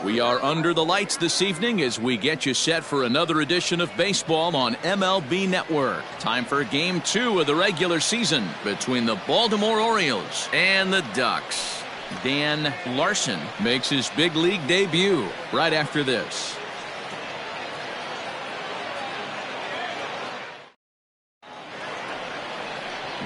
We are under the lights this evening as we get you set for another edition of baseball on MLB Network. Time for Game 2 of the regular season between the Baltimore Orioles and the Ducks. Dan Larson makes his big league debut right after this.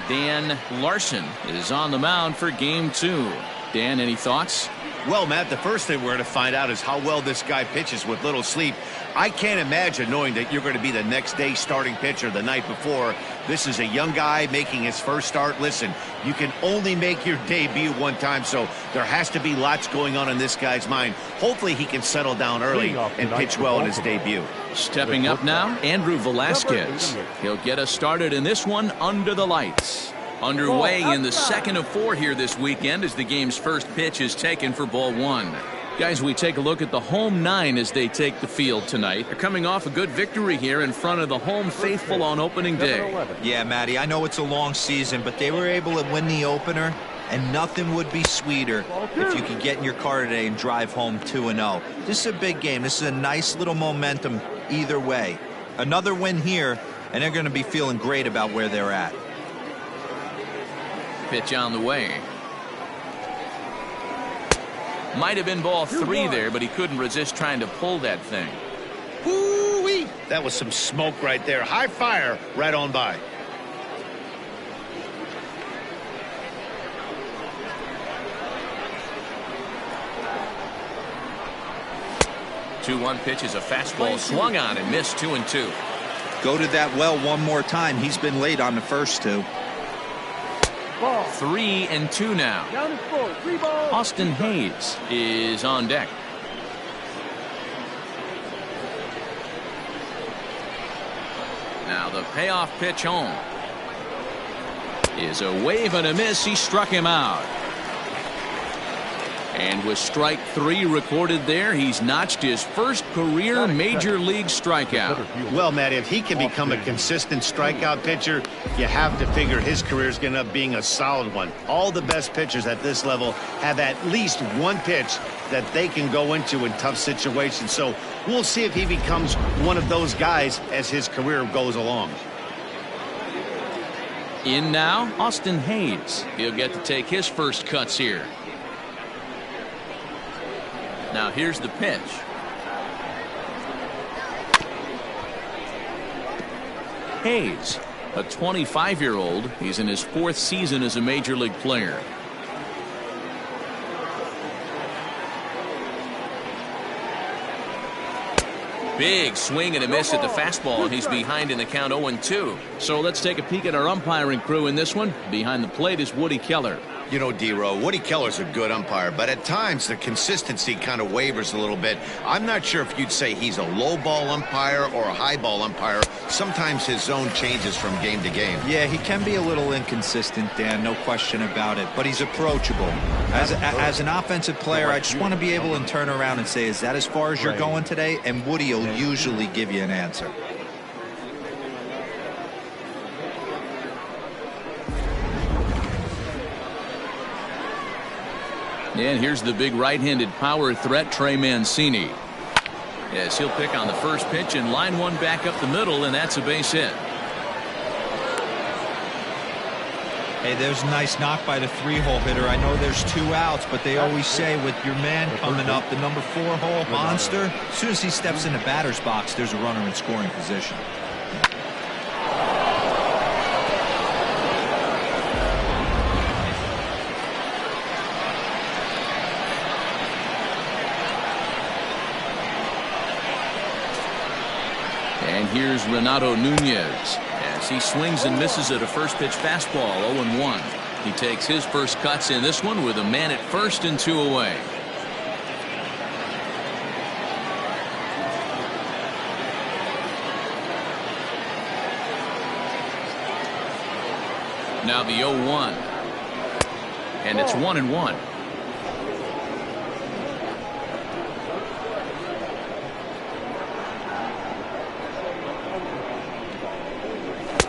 Dan Larson is on the mound for Game 2. Dan, any thoughts? Well, Matt, the first thing we're going to find out is how well this guy pitches with little sleep. I can't imagine knowing that you're going to be the next day starting pitcher the night before. This is a young guy making his first start. Listen, you can only make your debut one time, so there has to be lots going on in this guy's mind. Hopefully he can settle down early and pitch well in his debut. Stepping up now, Andrew Velasquez. He'll get us started in this one under the lights. Underway in the second of 4 here this weekend as the game's first pitch is taken for ball 1. Guys, we take a look at the home 9 as they take the field tonight. They're coming off a good victory here in front of the home faithful on opening day. Yeah, Matty, I know it's a long season, but they were able to win the opener, and nothing would be sweeter if you could get in your car today and drive home 2-0. This is a big game. This is a nice little momentum either way. Another win here, and they're going to be feeling great about where they're at. Pitch on the way. Might have been ball 3 there, but he couldn't resist trying to pull that thing. Woo-wee! That was some smoke right there. High fire right on by. Two-one pitch is a fastball swung on and missed 2-2. Go to that well one more time. He's been late on the first 2. 3-2 now. Austin Hayes is on deck. Now the payoff pitch home is a wave and a miss. He struck him out. And with strike 3 recorded there, he's notched his first career major league strikeout. Well, Matt, if he can become a consistent strikeout pitcher, you have to figure his career is going to end up being a solid one. All the best pitchers at this level have at least one pitch that they can go into in tough situations. So we'll see if he becomes one of those guys as his career goes along. In now, Austin Hayes. He'll get to take his first cuts here. Now here's the pitch. Hayes, a 25-year-old. He's in his 4th season as a major league player. Big swing and a miss at the fastball, and he's behind in the count 0-2. So let's take a peek at our umpiring crew in this one. Behind the plate is Woody Keller. You know, D-Row, Woody Keller's a good umpire, but at times the consistency kind of wavers a little bit. I'm not sure if you'd say he's a low ball umpire or a high ball umpire. Sometimes his zone changes from game to game. Yeah, he can be a little inconsistent, Dan, no question about it, but he's approachable. As an offensive player, I just want to be able to turn around and say, is that as far as you're going today? And Woody will usually give you an answer. And here's the big right-handed power threat, Trey Mancini. Yes, he'll pick on the first pitch and line one back up the middle, and that's a base hit. Hey, there's a nice knock by the 3-hole hitter. I know there's 2 outs, but they always say with your man coming up, the number 4-hole monster, as soon as he steps in the batter's box, there's a runner in scoring position. And here's Renato Nunez as he swings and misses at a first pitch fastball, 0-1. He takes his first cuts in this one with a man at first and 2 away. Now the 0-1. And it's 1-1.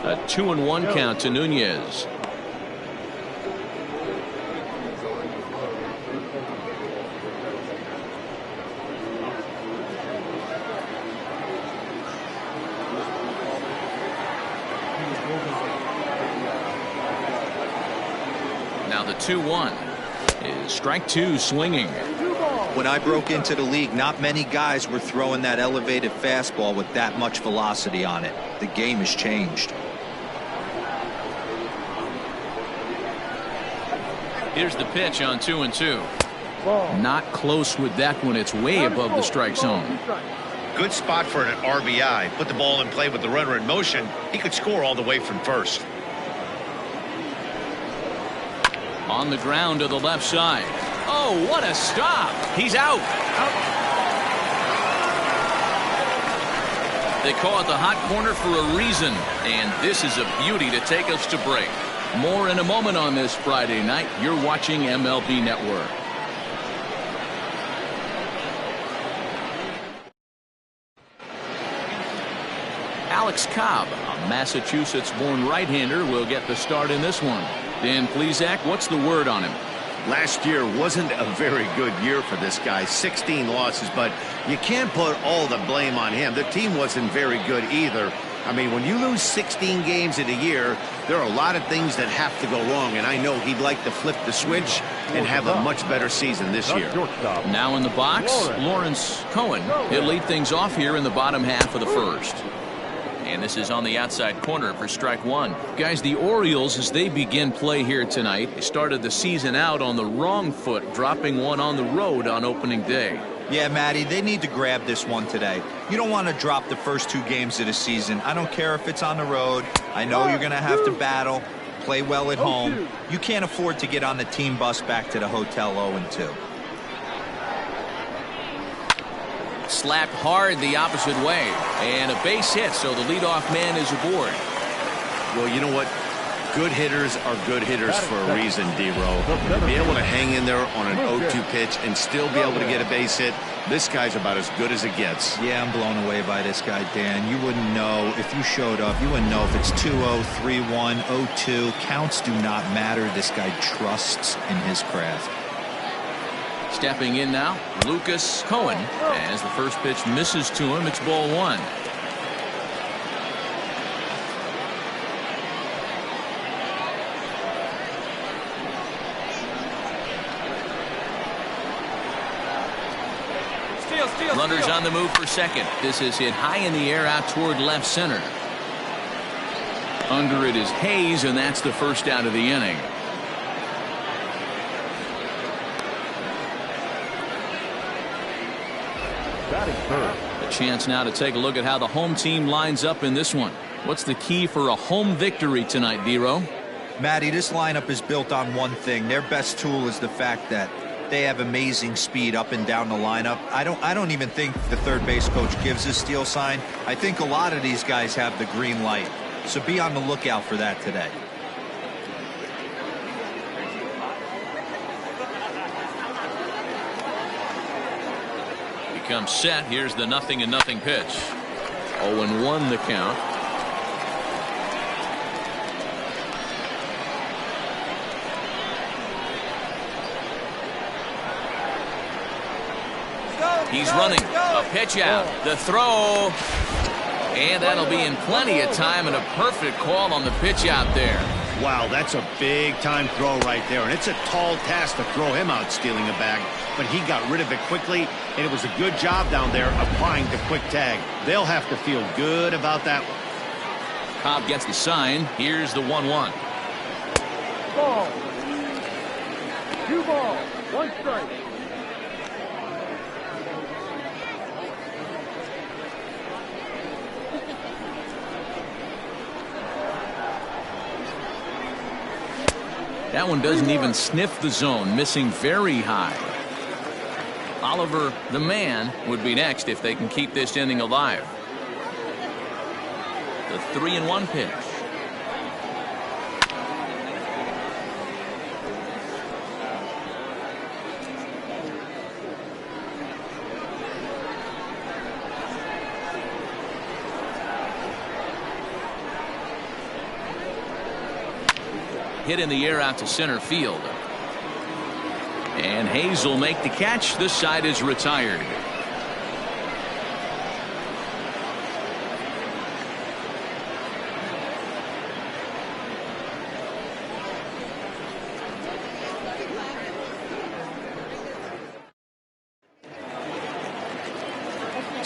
A 2-1 count to Nunez. Now the 2-1 is strike two swinging. When I broke into the league, not many guys were throwing that elevated fastball with that much velocity on it. The game has changed. Here's the pitch on 2-2. Not close with that one. It's way above the strike zone. Good spot for an RBI. Put the ball in play with the runner in motion. He could score all the way from first. On the ground to the left side. Oh, what a stop. He's out. They call it the hot corner for a reason. And this is a beauty to take us to break. More in a moment on this Friday night. You're watching MLB Network. Alex Cobb, a Massachusetts-born right-hander, will get the start in this one. Dan Plesac, what's the word on him? Last year wasn't a very good year for this guy. 16 losses, but you can't put all the blame on him. The team wasn't very good either. I mean, when you lose 16 games in a year, there are a lot of things that have to go wrong, and I know he'd like to flip the switch and have a much better season this year. Now in the box, Lawrence Kohan. He'll lead things off here in the bottom half of the first. And this is on the outside corner for strike one. Guys, the Orioles, as they begin play here tonight, they started the season out on the wrong foot, dropping one on the road on opening day. Yeah, Matty, they need to grab this one today. You don't want to drop the first two games of the season. I don't care if it's on the road. I know you're going to have to battle, play well at home. You can't afford to get on the team bus back to the hotel 0-2. Slapped hard the opposite way. And a base hit, so the leadoff man is aboard. Well, you know what? Good hitters are good hitters for a reason, D-Row. To be able to hang in there on an 0-2 pitch and still be able to get a base hit, this guy's about as good as it gets. Yeah, I'm blown away by this guy, Dan. You wouldn't know if you showed up. You wouldn't know if it's 2-0, 3-1, 0-2. Counts do not matter. This guy trusts in his craft. Stepping in now, Lucas Kohan. As the first pitch misses to him, it's ball one. Runners on the move for second. This is hit high in the air out toward left center. Under it is Hayes, and that's the first out of the inning. A chance now to take a look at how the home team lines up in this one. What's the key for a home victory tonight, D-Row? Matty, this lineup is built on one thing. Their best tool is the fact that they have amazing speed up and down the lineup. I don't even think the third base coach gives a steal sign. I think a lot of these guys have the green light. So be on the lookout for that today. Becomes set. Here's the 0-0 pitch. 0-1 the count. He's running. A pitch out. The throw. And that'll be in plenty of time, and a perfect call on the pitch out there. Wow, that's a big-time throw right there, and it's a tall task to throw him out stealing a bag, but he got rid of it quickly, and it was a good job down there applying the quick tag. They'll have to feel good about that one. Cobb gets the sign. Here's the 1-1. Ball. 2 balls, 1 strike. That one doesn't even sniff the zone, missing very high. Oliver, the man, would be next if they can keep this inning alive. The 3-1 pitch. Hit in the air out to center field. And Hayes will make the catch. This side is retired.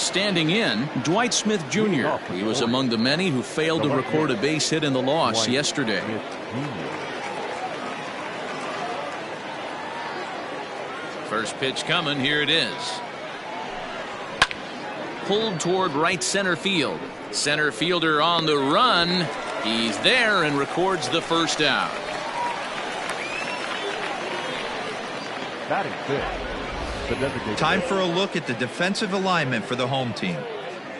Standing in, Dwight Smith Jr. He was among the many who failed to record a base hit in the loss yesterday. First pitch coming. Here it is. Pulled toward right center field. Center fielder on the run. He's there and records the first out. Batting fifth, the designated. Time for a look at the defensive alignment for the home team.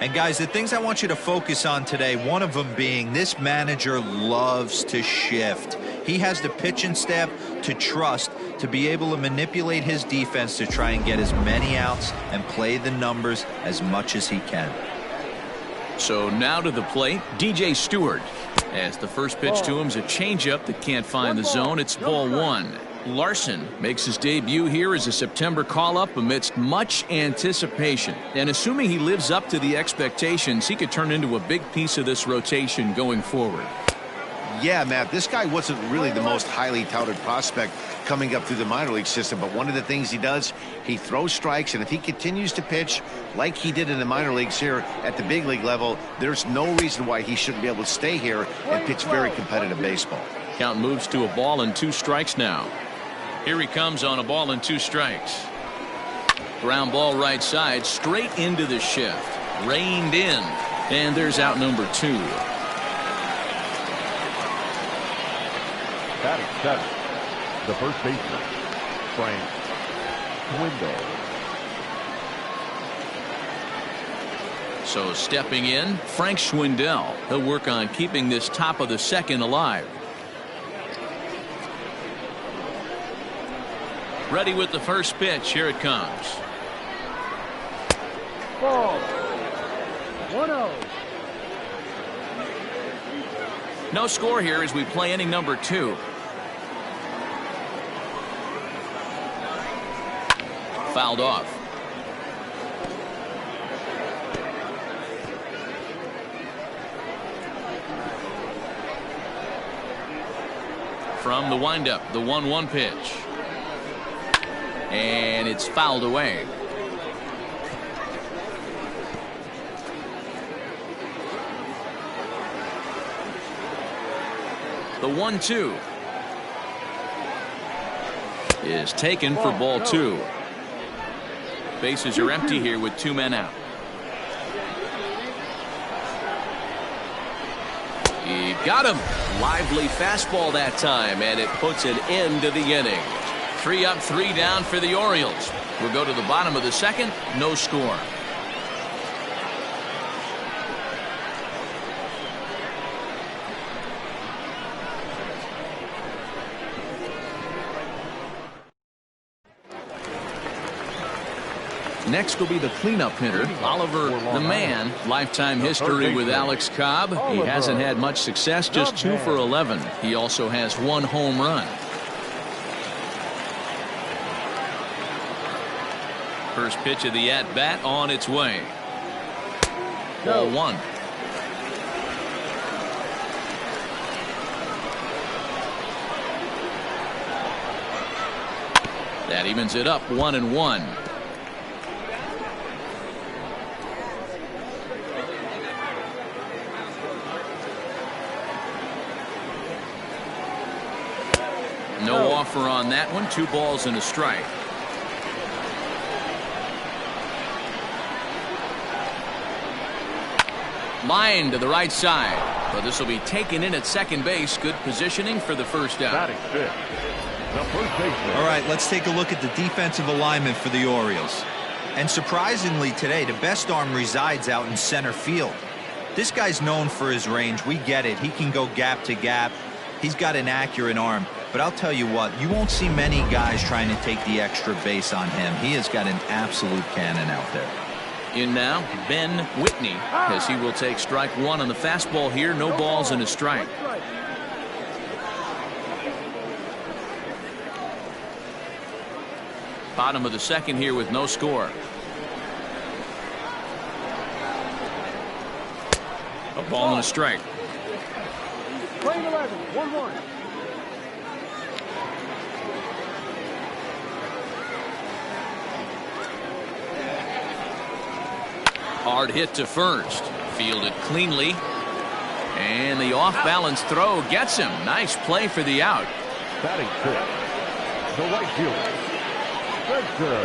And guys, the things I want you to focus on today, one of them being this manager loves to shift. He has the pitching staff to trust to be able to manipulate his defense to try and get as many outs and play the numbers as much as he can. So now to the plate, DJ Stewart. As the first pitch to him is a changeup that can't find the zone. It's ball one. Larson makes his debut here as a September call-up amidst much anticipation. And assuming he lives up to the expectations, he could turn into a big piece of this rotation going forward. Yeah, Matt, this guy wasn't really the most highly touted prospect coming up through the minor league system, but one of the things he does, he throws strikes, and if he continues to pitch like he did in the minor leagues here at the big league level, there's no reason why he shouldn't be able to stay here and pitch very competitive baseball. Count moves to a ball and 2 strikes now. Here he comes on a ball and 2 strikes. Ground ball right side, straight into the shift. Reined in, and there's out number 2. Batting seventh, the first baseman, Frank Swindle. So stepping in, Frank Schwindel. He'll work on keeping this top of the second alive. Ready with the first pitch. Here it comes. Ball. 1-0. No score here as we play inning number 2. Fouled off. From the windup, the 1-1 pitch. And it's fouled away. The 1-2 is taken for ball 2. Bases are empty here with 2 men out. He got him. Lively fastball that time, and it puts an end to the inning. 3 up, 3 down for the Orioles. We'll go to the bottom of the second. No score. Next will be the cleanup hitter, Oliver the Man. Lifetime history with Alex Cobb. He hasn't had much success, just 2 for 11. He also has 1 home run. First pitch of the at-bat on its way. Ball 1. That evens it up 1-1. No offer on that one. 2 balls and a strike. Line to the right side. But this will be taken in at second base. Good positioning for the first out. Batting fifth, the first baseman. All right, let's take a look at the defensive alignment for the Orioles. And surprisingly today, the best arm resides out in center field. This guy's known for his range. We get it. He can go gap to gap. He's got an accurate arm. But I'll tell you what, you won't see many guys trying to take the extra base on him. He has got an absolute cannon out there. In now, Ben Whitney, as he will take strike 1 on the fastball here. No balls and a strike. Bottom of the second here with no score. A ball and a strike. Playing 11, 1-1. Hard hit to first. Fielded cleanly. And the off-balance throw gets him. Nice play for the out. Batting fifth, the right fielder, Spencer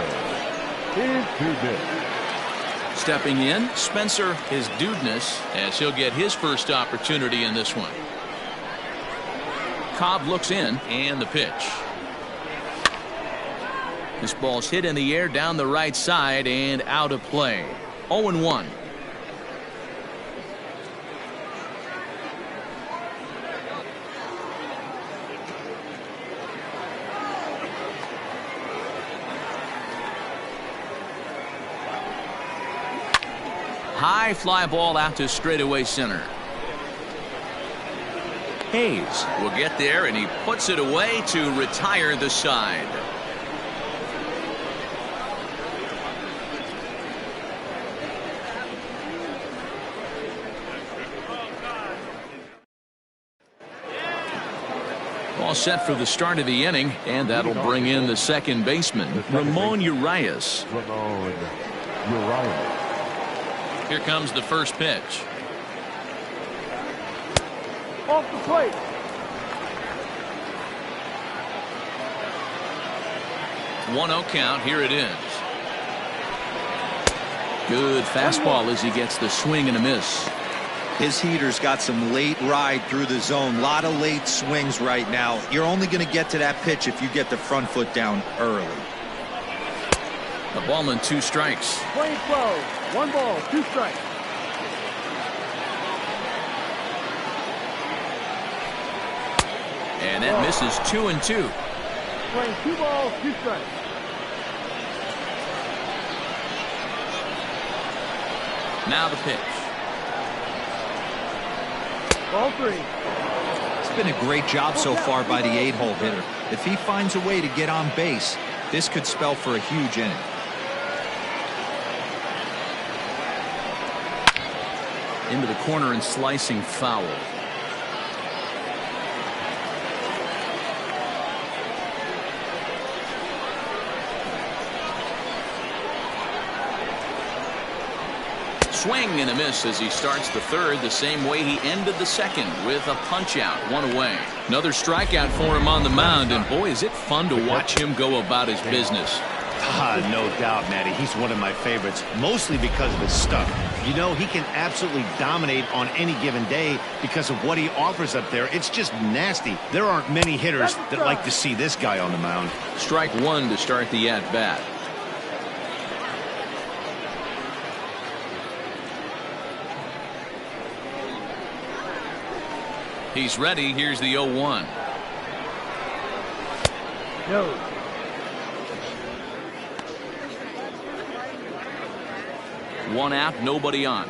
is Dudness. Stepping in, Spencer is Dudness, as he'll get his first opportunity in this one. Cobb looks in, and the pitch. This ball's hit in the air down the right side and out of play. 0-1. High fly ball out to straightaway center. Hayes will get there, and he puts it away to retire the side. All set for the start of the inning, and that'll bring in the second baseman, Ramon Urias. Ramon Urias. Here comes the first pitch. Off the plate. One 0 count. Here it is. Good fastball as he gets the swing and a miss. His heater's got some late ride through the zone. A lot of late swings right now. You're only going to get to that pitch if you get the front foot down early. A ball and 2 strikes. Playing 12. 1 ball, 2 strikes. And that misses 2-2. Playing 2 balls, 2 strikes. Now the pitch. Ball 3. It's been a great job so far by the 8-hole hitter. If he finds a way to get on base, this could spell for a huge inning. Into the corner and slicing foul. Swing and a miss as he starts the third the same way he ended the second, with a punch out, 1 away. Another strikeout for him on the mound, and boy, is it fun to watch him go about his business. No doubt, Matty. He's one of my favorites, mostly because of his stuff. You know, he can absolutely dominate on any given day because of what he offers up there. It's just nasty. There aren't many hitters that like to see this guy on the mound. Strike 1 to start the at-bat. He's ready. Here's the 0-1. No. One out, nobody on.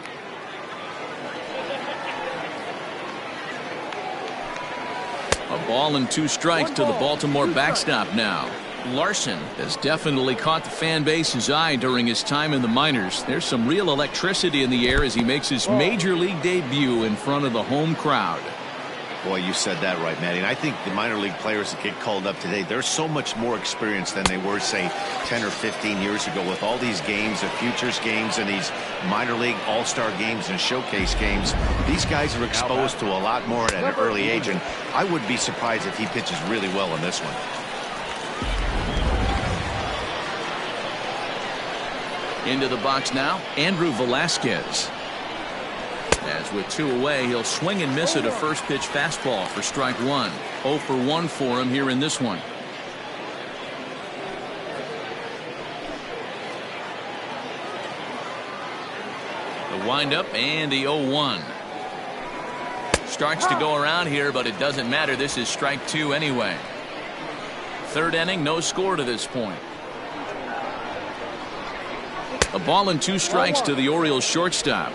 A ball and 2 strikes to the Baltimore backstop now. Larson has definitely caught the fan base's eye during his time in the minors. There's some real electricity in the air as he makes his major league debut in front of the home crowd. Boy, you said that right, Matty. And I think the minor league players that get called up today, they're so much more experienced than they were, say, 10 or 15 years ago with all these games, the futures games and these minor league all-star games and showcase games. These guys are exposed to a lot more at an early age, and I would be surprised if he pitches really well in this one. Into the box now, Andrew Velasquez. As with 2 away, he'll swing and miss at a first pitch fastball for strike 1. 0 for 1 for him here in this one. The windup and the 0-1. Starts to go around here, but it doesn't matter. This is strike 2 anyway. Third inning, no score to this point. A ball and 2 strikes to the Orioles shortstop.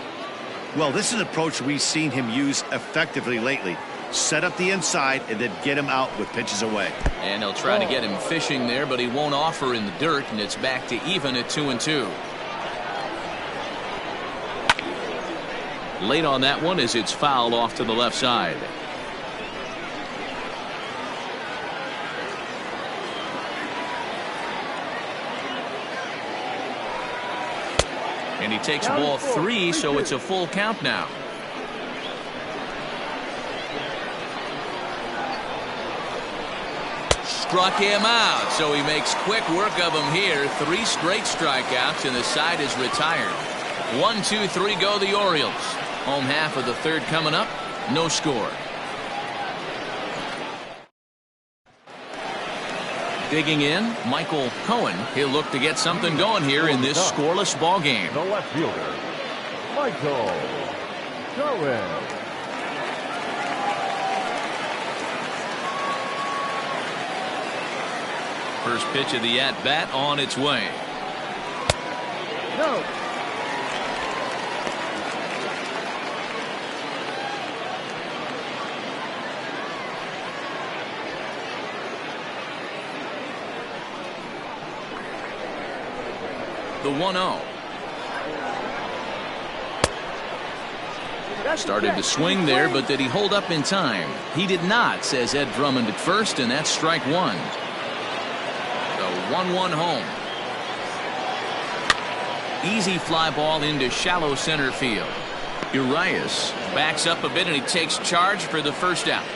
Well, this is an approach we've seen him use effectively lately. Set up the inside and then get him out with pitches away. And he'll try to get him fishing there, but he won't offer in the dirt, and it's back to even at 2-2. Late on that one as it's fouled off to the left side. And he takes ball 3, so it's a full count now. Struck him out, so he makes quick work of him here. 3 straight strikeouts, and the side is retired. 1, 2, 3 go the Orioles. Home half of the third coming up. No score. Digging in, Michael Kohan. He'll look to get something going here in this scoreless ball game. The left fielder, Michael Kohan. First pitch of the at-bat on its way. No. The 1-0. Started to swing there, but did he hold up in time? He did not, says Ed Drummond at first, and that's strike 1. The 1-1 home. Easy fly ball into shallow center field. Urias backs up a bit, and he takes charge for the first out.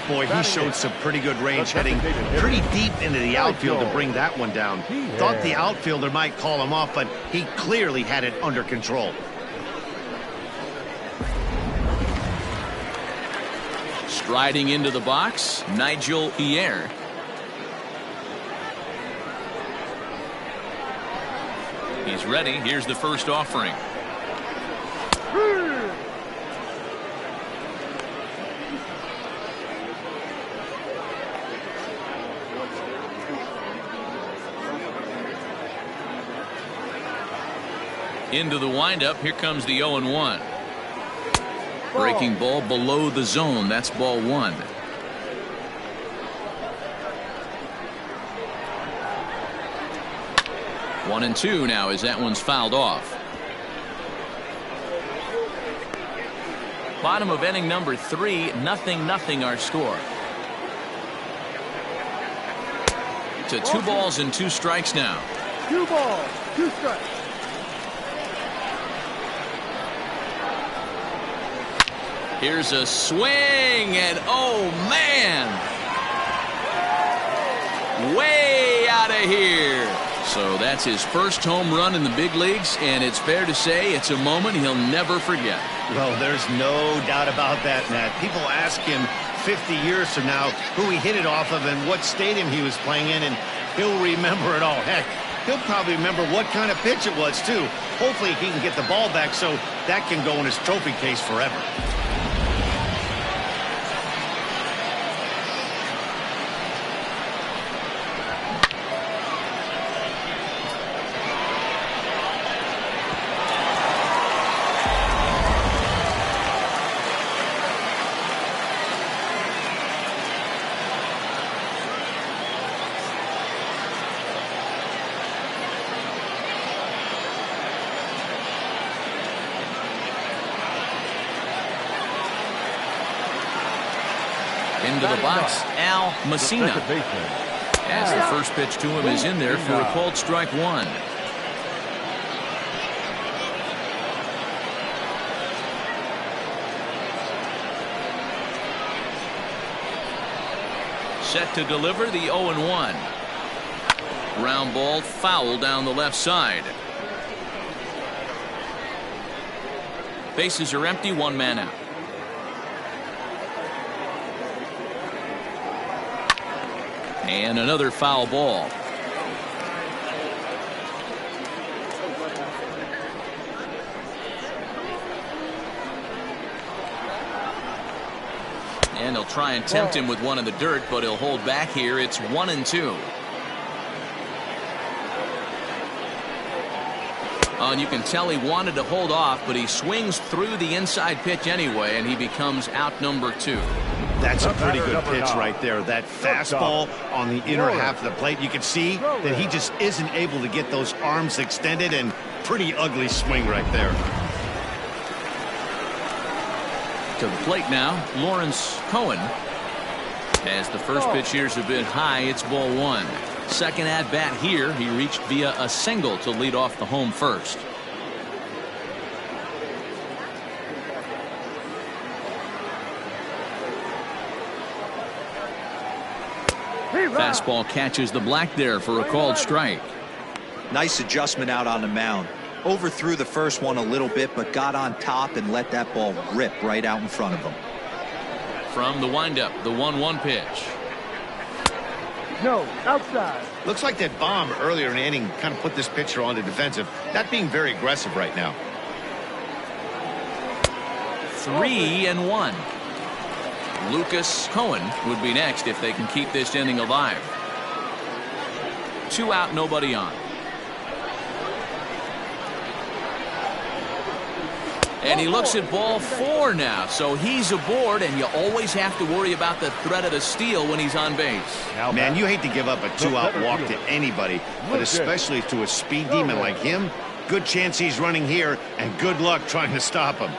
Boy, he showed some pretty good range, heading pretty deep into the outfield to bring that one down. Thought the outfielder might call him off, but he clearly had it under control. Striding into the box, Nigel Pierre. He's ready. Here's the first offering. Into the windup. Here comes the 0-1. Breaking ball below the zone. That's ball 1. One and 2 now as that one's fouled off. Bottom of inning number 3. 0-0 our score. To 2 balls and 2 strikes now. 2 balls, 2 strikes. Here's a swing, and oh man, way out of here. So that's his first home run in the big leagues, and it's fair to say it's a moment he'll never forget. Well, there's no doubt about that, Matt. People ask him 50 years from now who he hit it off of and what stadium he was playing in, and he'll remember it all. Heck, he'll probably remember what kind of pitch it was, too. Hopefully he can get the ball back so that can go in his trophy case forever. Into the box, Al Messina. As the first pitch to him is in there for a called strike 1. Set to deliver the 0-1. Ground ball foul down the left side. Bases are empty, 1 man out. And another foul ball. And they'll try and tempt him with one in the dirt, but he'll hold back here. It's 1-2. And you can tell he wanted to hold off, but he swings through the inside pitch anyway, and he becomes out number 2. That's a pretty good pitch right there. That fastball on the inner half of the plate. You can see that he just isn't able to get those arms extended, and pretty ugly swing right there. To the plate now, Lawrence Kohan. As the first pitch here's a bit high, it's ball 1. Second at bat here, he reached via a single to lead off the home first. Fastball catches the black there for a called strike. Nice adjustment out on the mound. Overthrew the first one a little bit, but got on top and let that ball rip right out in front of him. From the windup, the 1-1 pitch. No, outside. Looks like that bomb earlier in the inning kind of put this pitcher on the defensive. Not being very aggressive right now. 3-1. Lucas Kohan would be next if they can keep this inning alive. 2 out, nobody on. And he looks at ball 4 now, so he's aboard, and you always have to worry about the threat of the steal when he's on base. Man, you hate to give up a 2-out walk to anybody, but especially to a speed demon like him. Good chance he's running here, and good luck trying to stop him.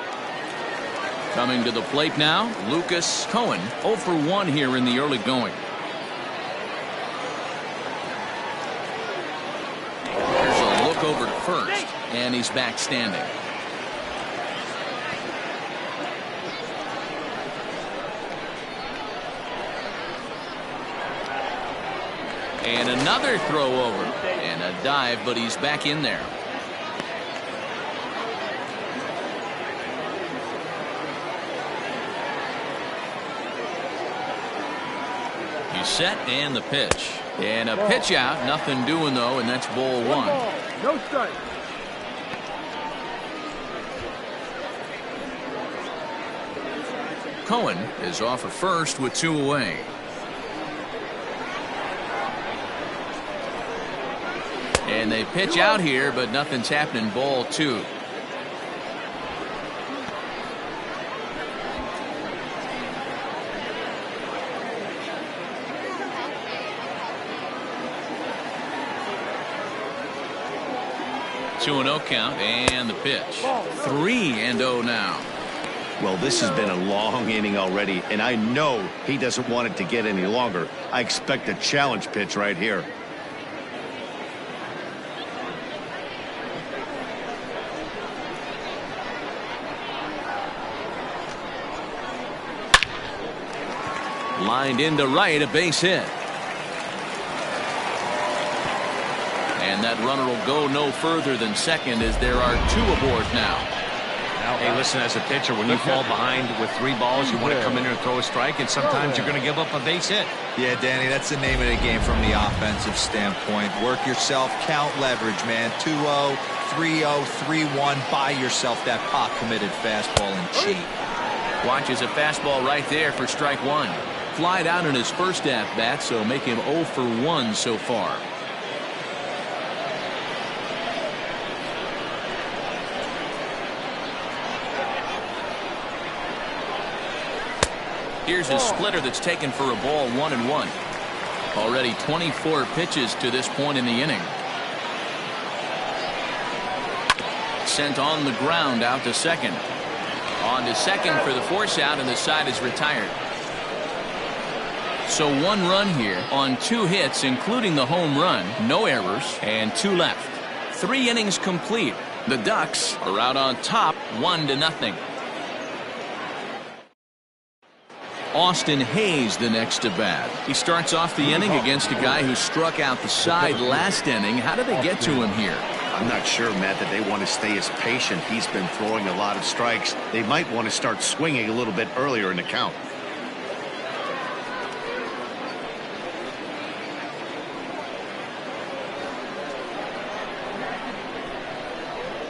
Coming to the plate now, Lucas Kohan, 0 for 1 here in the early going. There's a look over to first, and he's back standing. And another throw over, and a dive, but he's back in there. He's set, and the pitch. And a pitch out, nothing doing though, and that's ball 1. No strike. Kohan is off at first with 2 away. And they pitch out here, but nothing's happening. Ball 2. Two and 0 count, and the pitch. 3-0 now. Well, this has been a long inning already, and I know he doesn't want it to get any longer. I expect a challenge pitch right here. Lined into right, a base hit. And that runner will go no further than second as there are 2 aboard now. Hey, listen, as a pitcher, when you fall behind with 3 balls, you want to come in here and throw a strike, and sometimes you're going to give up a base hit. Yeah, Danny, that's the name of the game from the offensive standpoint. Work yourself, count leverage, man. 2-0, 3-0, 3-1. Buy yourself that pot-committed fastball and cheat. Watches a fastball right there for strike 1. Flied out in his first at-bat, so make him 0 for 1 so far. Here's his splitter that's taken for a ball, 1-1. Already 24 pitches to this point in the inning. Sent on the ground out to second. On to second for the force out, and the side is retired. So 1 run here on 2 hits, including the home run, no errors, and 2 left. 3 innings complete. The Ducks are out on top, 1-0. Austin Hayes the next to bat. He starts off the inning against a guy who struck out the side last inning. How did they get to him here? I'm not sure, Matt, that they want to stay as patient. He's been throwing a lot of strikes. They might want to start swinging a little bit earlier in the count.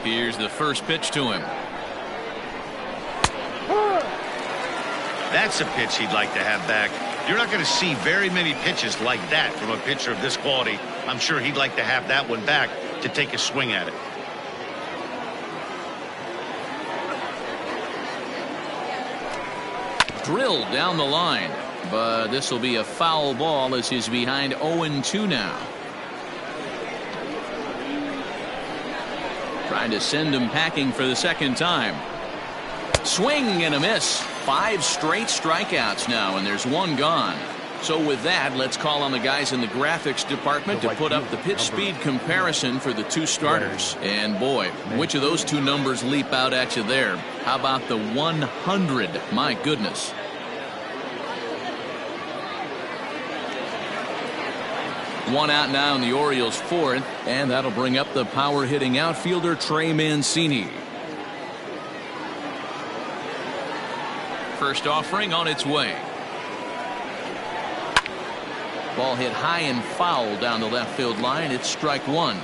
Here's the first pitch to him. That's a pitch he'd like to have back. You're not going to see very many pitches like that from a pitcher of this quality. I'm sure he'd like to have that one back to take a swing at it. Drilled down the line, but this will be a foul ball as he's behind 0-2 now. Trying to send him packing for the second time. Swing and a miss. 5 straight strikeouts now, and there's 1 gone. So with that, let's call on the guys in the graphics department to put up the pitch speed comparison for the two starters. And boy, which of those two numbers leap out at you there? How about the 100? My goodness. One out now in the Orioles' fourth, and that'll bring up the power-hitting outfielder Trey Mancini. First offering on its way. Ball hit high and foul down the left field line. It's strike one.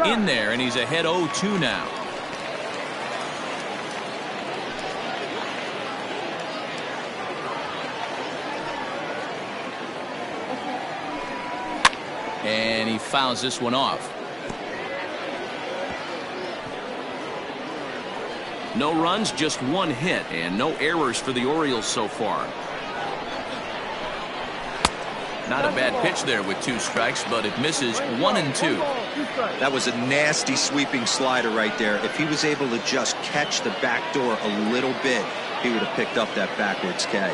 In there, and he's ahead 0-2 now. And he fouls this one off. No runs, just one hit, and no errors for the Orioles so far. Not a bad pitch there with 2 strikes, but it misses 1-2. That was a nasty sweeping slider right there. If he was able to just catch the back door a little bit, he would have picked up that backwards K.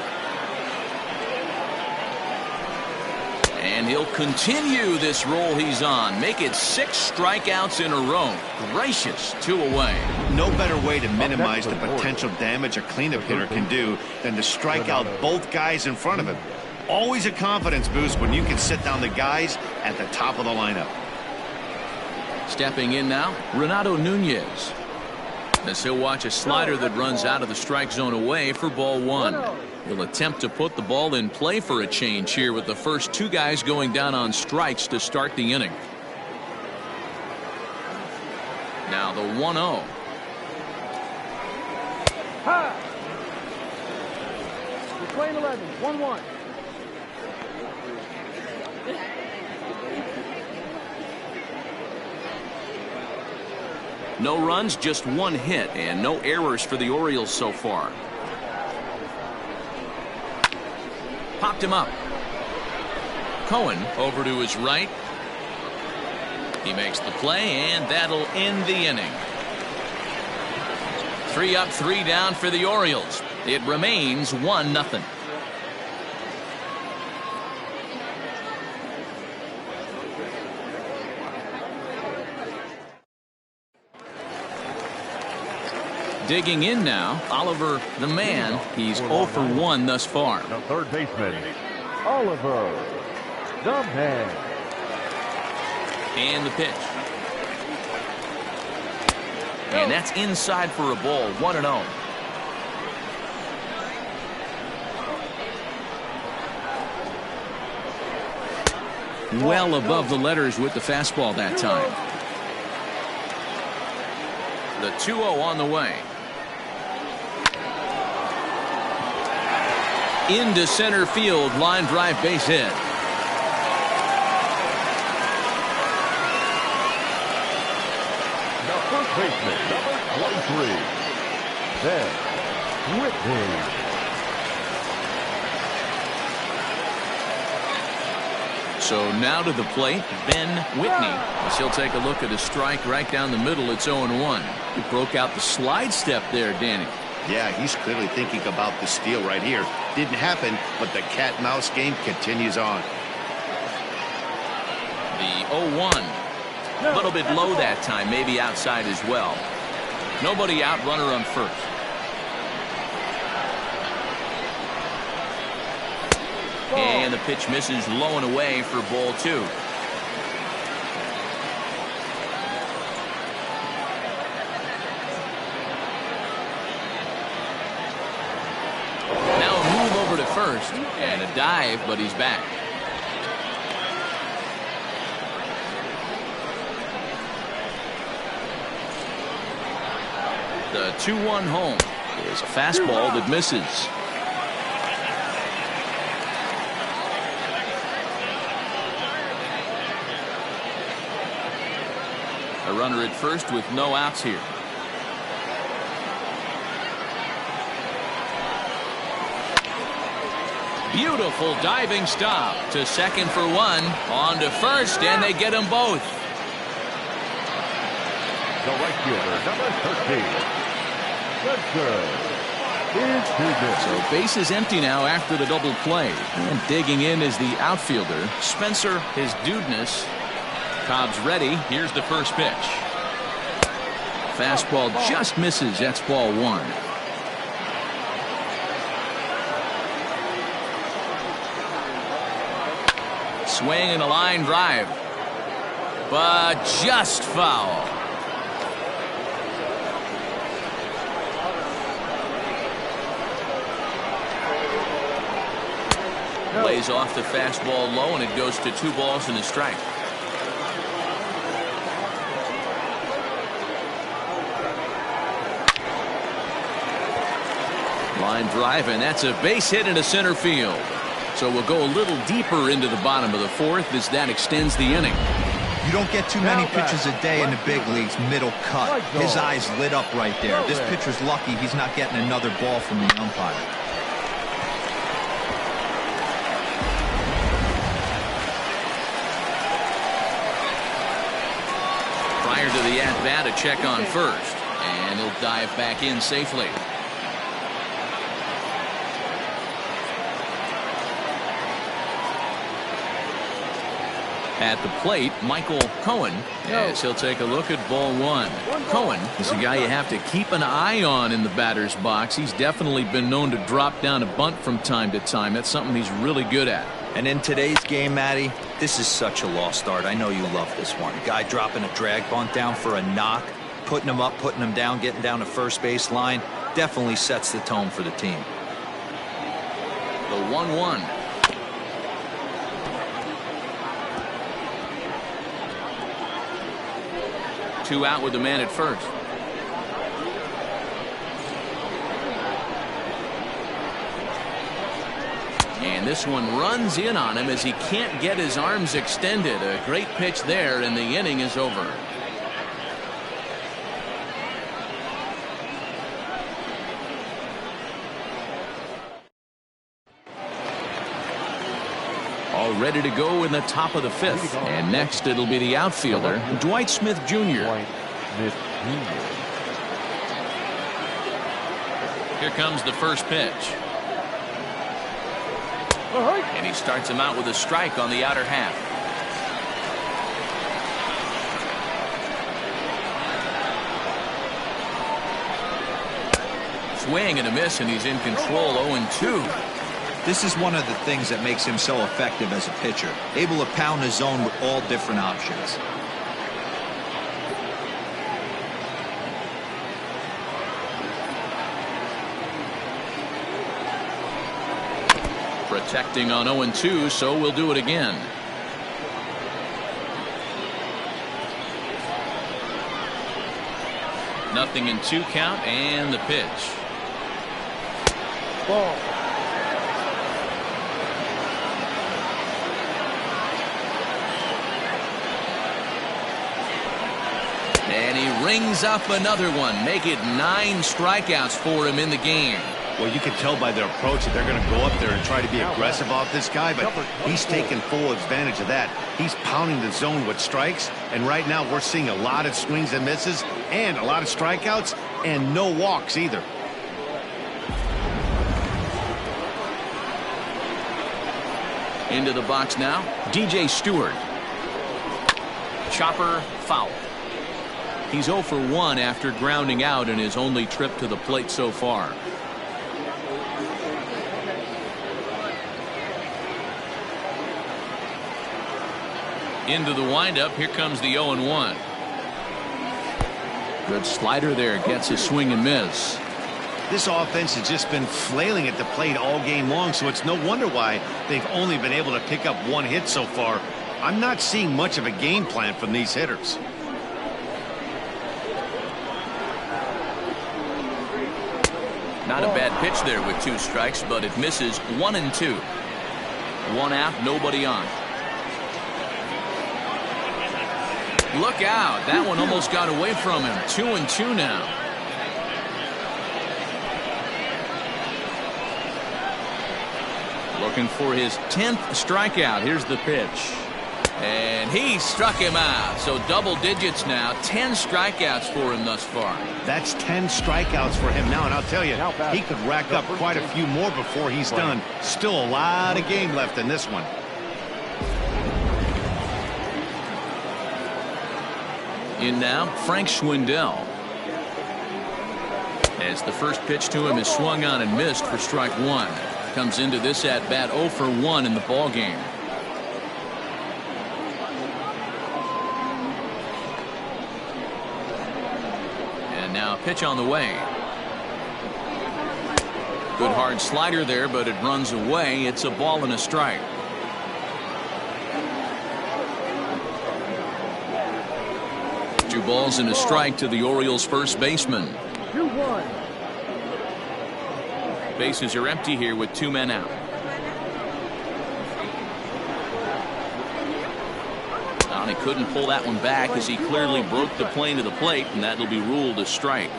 And he'll continue this roll he's on. Make it 6 strikeouts in a row. Gracious, 2 away. No better way to minimize the potential damage a cleanup hitter can do than to strike out both guys in front of him. Always a confidence boost when you can sit down the guys at the top of the lineup. Stepping in now, Renato Nunez. As he'll watch a slider that runs out of the strike zone away for ball 1. He'll attempt to put the ball in play for a change here with the first 2 guys going down on strikes to start the inning. Now the 1-0. Playing 11, 1-1. No runs, just 1 hit, and no errors for the Orioles so far. Popped him up. Kohan over to his right. He makes the play, and that'll end the inning. 3 up, 3 down for the Orioles. It remains 1-0. Digging in now, Oliver the man. He's 0 for 1 thus far. The third baseman, Oliver the man. And the pitch. And that's inside for a ball. 1-0. Well above the letters with the fastball that time. The 2-0 on the way. Into center field, line drive, base hit. The first baseman, number 23, Ben Whitney. So now to the plate, Ben Whitney. As he'll take a look at a strike right down the middle. It's 0-1. He broke out the slide step there, Danny. Yeah, he's clearly thinking about the steal right here. Didn't happen, but the cat-mouse game continues on. The 0-1. A little bit low that time, maybe outside as well. Nobody out, runner on first. And the pitch misses low and away for ball 2. Now a move over to first and a dive, but he's back. The 2-1 home is a fastball that misses. A runner at first with no outs here. Beautiful diving stop to second for 1. On to first, and they get them both. The right fielder, number 13. So base is empty now after the double play. And digging in is the outfielder, Spencer, his dudeness. Cobb's ready. Here's the first pitch. Fastball just misses. That's ball one. Swing and a line drive, but just foul. Lays off the fastball low, and it goes to 2 balls and a strike. Line drive, and that's a base hit into center field. So we'll go a little deeper into the bottom of the 4th as that extends the inning. You don't get too many pitches a day in the big leagues. Middle cut. His eyes lit up right there. This pitcher's lucky he's not getting another ball from the umpire. Prior to the at-bat, a check on first, and he'll dive back in safely. At the plate, Michael Kohan, as he'll take a look at ball one. Kohan is a guy you have to keep an eye on in the batter's box. He's definitely been known to drop down a bunt from time to time. That's something he's really good at. And in today's game, Matty, this is such a lost art. I know you love this one. Guy dropping a drag bunt down for a knock, putting him up, putting him down, getting down to first base line. Definitely sets the tone for the team. The 1-1. Two out with the man at first. And this one runs in on him as he can't get his arms extended. A great pitch there, and the inning is over. All ready to go in the top of the 5th. And next it'll be the outfielder, Dwight Smith Jr. Here comes the first pitch. And he starts him out with a strike on the outer half. Swing and a miss, and he's in control. 0-2. This is one of the things that makes him so effective as a pitcher, able to pound the zone with all different options. Protecting on 0-2, so we'll do it again. Nothing in 2 count, and the pitch. Ball. And he rings up another one. Make it 9 strikeouts for him in the game. Well, you can tell by their approach that they're going to go up there and try to be aggressive off this guy, but he's taking full advantage of that. He's pounding the zone with strikes, and right now we're seeing a lot of swings and misses and a lot of strikeouts and no walks either. Into the box now, DJ Stewart. Chopper foul. He's 0 for 1 after grounding out in his only trip to the plate so far. Into the windup. Here comes the 0-1. Good slider there. Gets a swing and miss. This offense has just been flailing at the plate all game long, so it's no wonder why they've only been able to pick up 1 hit so far. I'm not seeing much of a game plan from these hitters. Not a bad pitch there with 2 strikes, but it misses. 1-2. 1 out, nobody on. Look out. That one almost got away from him. 2-2 now. Looking for his 10th strikeout. Here's the pitch. And he struck him out. So double digits now. 10 strikeouts for him thus far. That's 10 strikeouts for him now. And I'll tell you, he could rack up quite a few more before he's done. Still a lot of game left in this one. In now, Frank Schwindel. As the first pitch to him is swung on and missed for strike one. Comes into this at bat 0 for 1 in the ball game. And now a pitch on the way. Good hard slider there, but it runs away. It's a ball and a strike. Two balls and a strike to the Orioles first baseman. 2-1. Bases are empty here with 2 men out. Well, he couldn't pull that one back as he clearly broke the plane to the plate, and that'll be ruled a strike.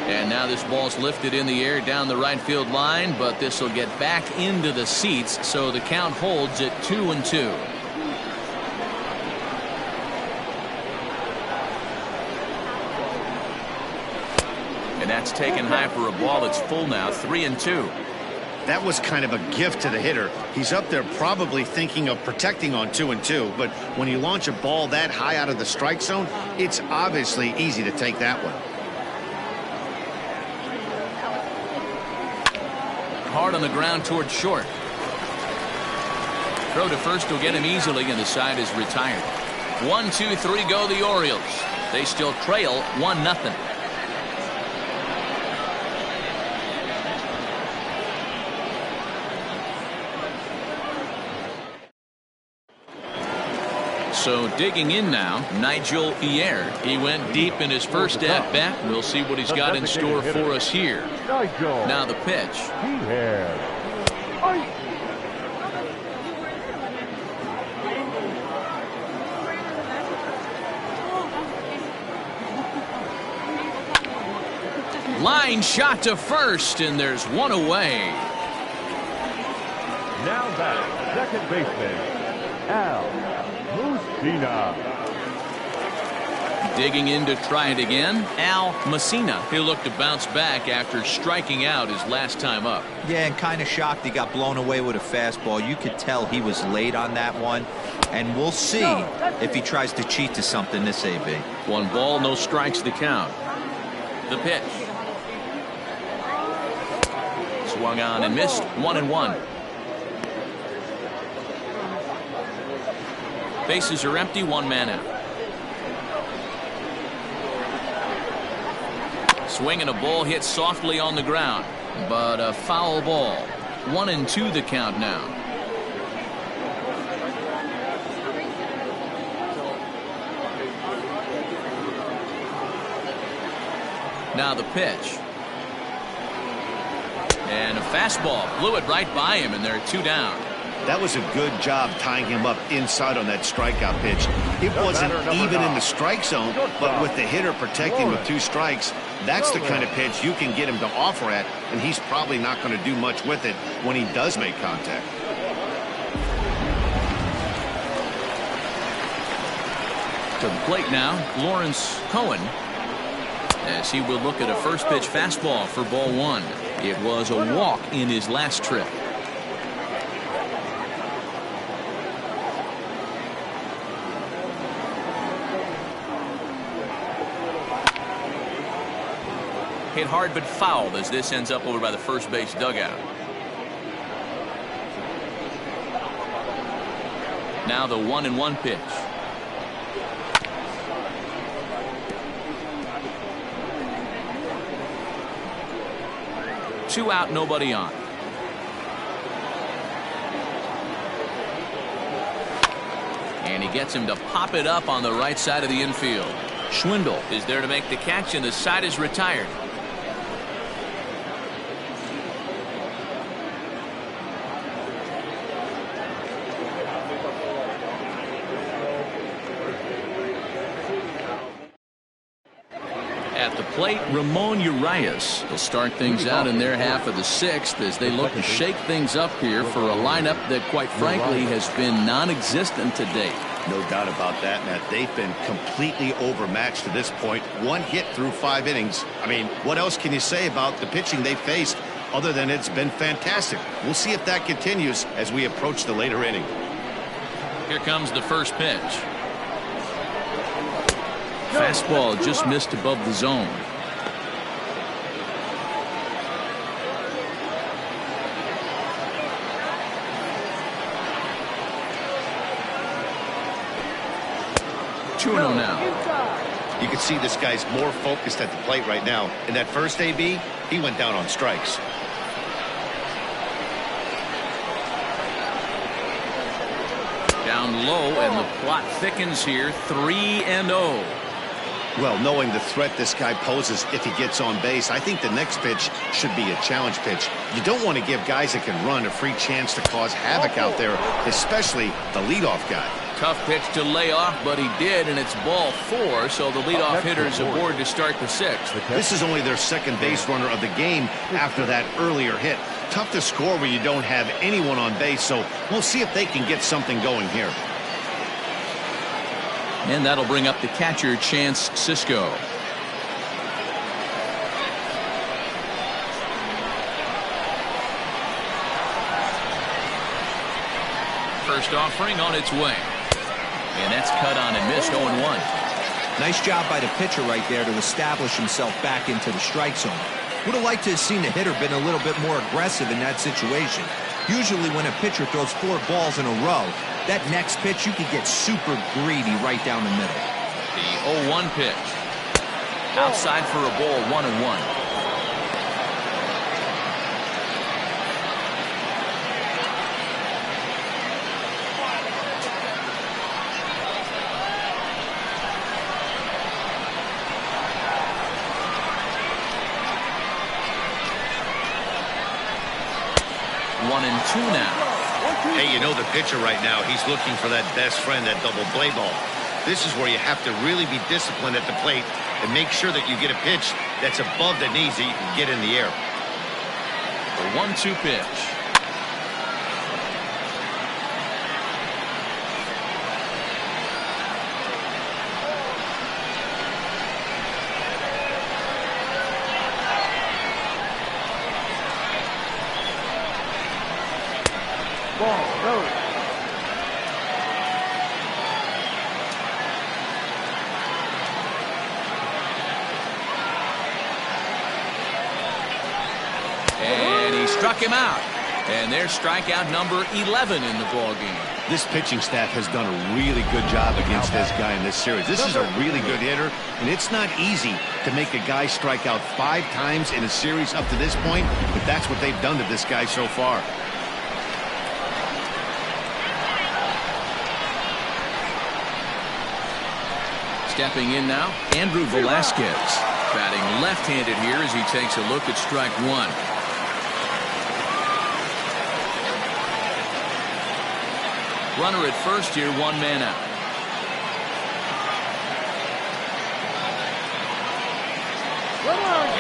And now this ball's lifted in the air down the right field line, but this will get back into the seats, so the count holds at 2-2. And that's taken high for a ball that's full now, 3-2. That was kind of a gift to the hitter. He's up there probably thinking of protecting on 2-2, but when you launch a ball that high out of the strike zone, it's obviously easy to take that one. Hard on the ground towards short. Throw to first will get him easily, and the side is retired. 1-2-3 go the Orioles. They still trail 1-0. So digging in now, Nigel Pierre. He went deep in his first at bat. We'll see what he's got in store for us here. Now the pitch. Line shot to first, and there's one away. Now back, second baseman, Al. Digging in to try it again, Al Messina. He'll look to bounce back after striking out his last time up. Yeah, and kind of shocked he got blown away with a fastball. You could tell he was late on that one, and we'll see if he tries to cheat to something this AB. 1 ball, no strikes to count. The pitch. Swung on and missed. 1-1. Bases are empty, 1 man out. Swing and a ball hit softly on the ground, but a foul ball. 1-2 the count now. Now the pitch. And a fastball blew it right by him, and there are 2 down. That was a good job tying him up inside on that strikeout pitch. It wasn't even in the strike zone, but with the hitter protecting with 2 strikes, that's the kind of pitch you can get him to offer at, and he's probably not going to do much with it when he does make contact. To the plate now, Lawrence Kohan, as he will look at a first pitch fastball for ball 1. It was a walk in his last trip. Hit hard but fouled as this ends up over by the first base dugout. Now the 1-1 pitch. Two out, nobody on. And he gets him to pop it up on the right side of the infield. Schwindel is there to make the catch, and the side is retired. At the plate, Ramon Urias will start things out in their half of the sixth as they look to shake things up here for a lineup that, quite frankly, has been non-existent to date. No doubt about that, Matt. They've been completely overmatched to this point. One hit through 5 innings. I mean, what else can you say about the pitching they faced other than it's been fantastic? We'll see if that continues as we approach the later inning. Here comes the first pitch. Fastball just missed above the zone. Two-0 now. You can see this guy's more focused at the plate right now. In that first AB, he went down on strikes. Down low, and the plot thickens here. 3-0. Well, knowing the threat this guy poses if he gets on base, I think the next pitch should be a challenge pitch. You don't want to give guys that can run a free chance to cause havoc out there, especially the leadoff guy. Tough pitch to lay off, but he did, and it's ball 4, so the leadoff hitter is aboard to start the sixth. This is only their second base runner of the game after that earlier hit. Tough to score where you don't have anyone on base, so we'll see if they can get something going here. And that'll bring up the catcher, Chance Sisco. First offering on its way. And that's cut on and missed. 0-1. Nice job by the pitcher right there to establish himself back into the strike zone. Would have liked to have seen the hitter been a little bit more aggressive in that situation. Usually when a pitcher throws 4 balls in a row, that next pitch you could get super greedy right down the middle. The 0-1 pitch. Outside for a ball, 1-1. One and two now. Hey, you know the pitcher right now, he's looking for that best friend, that double play ball. This is where you have to really be disciplined at the plate and make sure that you get a pitch that's above the knees that you can get in the air. The 1-2 pitch. Ball, go. And he struck him out. And there's strikeout number 11 in the ball game. This pitching staff has done a really good job against this guy in this series. This is a really good hitter, and it's not easy to make a guy strike out 5 times in a series up to this point, but that's what they've done to this guy so far. Stepping in now, Andrew Velasquez. Batting left-handed here as he takes a look at strike 1. Runner at first here, 1 man out.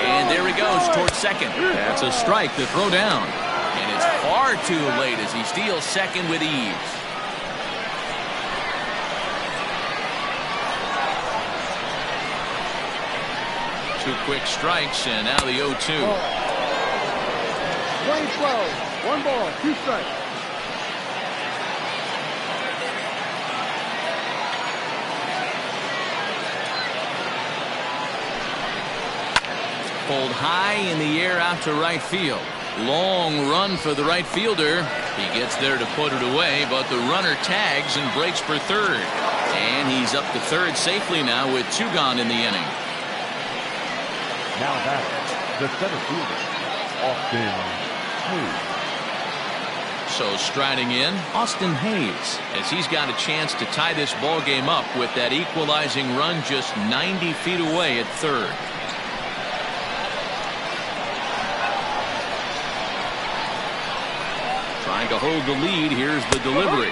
And there he goes towards second. That's a strike to throw down. And it's far too late as he steals second with ease. Two quick strikes, and now the 0-2. 20-12. 1 ball, 2 strikes. Pulled high in the air out to right field. Long run for the right fielder. He gets there to put it away, but the runner tags and breaks for third. And he's up to third safely now with 2 gone in the inning. Now batting, the center fielder, Austin Hayes. So striding in, Austin Hayes, as he's got a chance to tie this ball game up with that equalizing run just 90 feet away at third. Trying to hold the lead. Here's the delivery.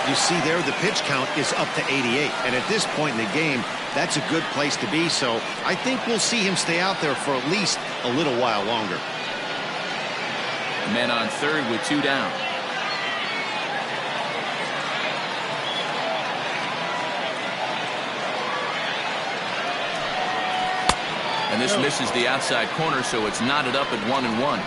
You see there, the pitch count is up to 88. And at this point in the game, that's a good place to be. So I think we'll see him stay out there for at least a little while longer. Men on third with 2 down. And this misses the outside corner, so it's knotted up at 1-1.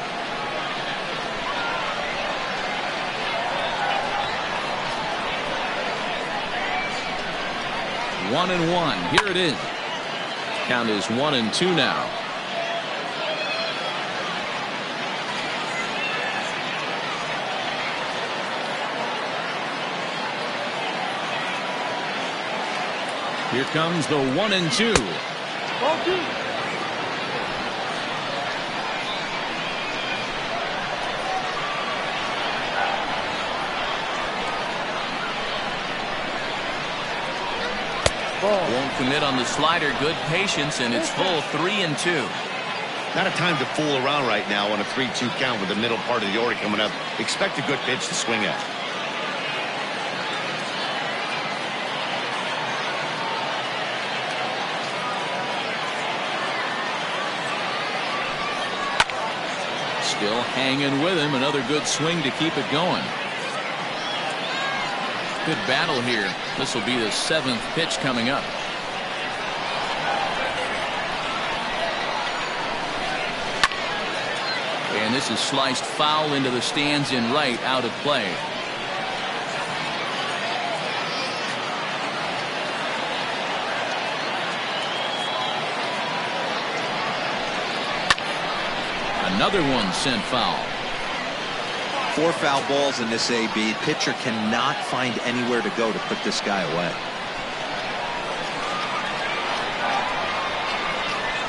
One and one. Here it is. Count is 1-2 now. Here comes the 1-2. Ball 2. Won't commit on the slider. Good patience, and it's full 3-2. Not a time to fool around right now on a 3-2 count with the middle part of the order coming up. Expect a good pitch to swing at. Still hanging with him. Another good swing to keep it going. Good battle here. This will be the 7th pitch coming up. And this is sliced foul into the stands in right, out of play. Another one sent foul. 4 foul balls in this AB. Pitcher cannot find anywhere to go to put this guy away.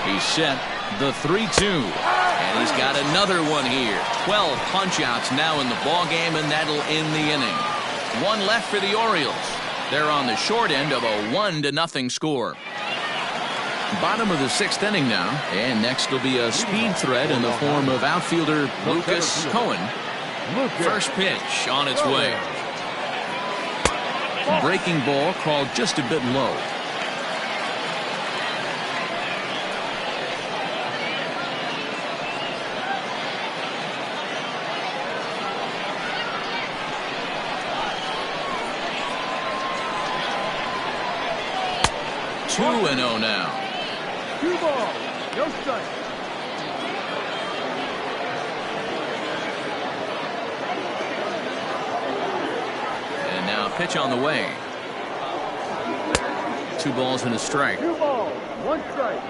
He's set the 3-2. And he's got another one here. 12 punch-outs now in the ball game, and that'll end the inning. One left for the Orioles. They're on the short end of a 1-0 score. Bottom of the 6th inning now, and next will be a speed threat in the form of outfielder Lucas Kohan. First pitch on its way. Breaking ball called just a bit low. Two and 0 now. 2 balls, no strike. And now a pitch on the way. 2 balls and a strike. 2 balls, 1 strike.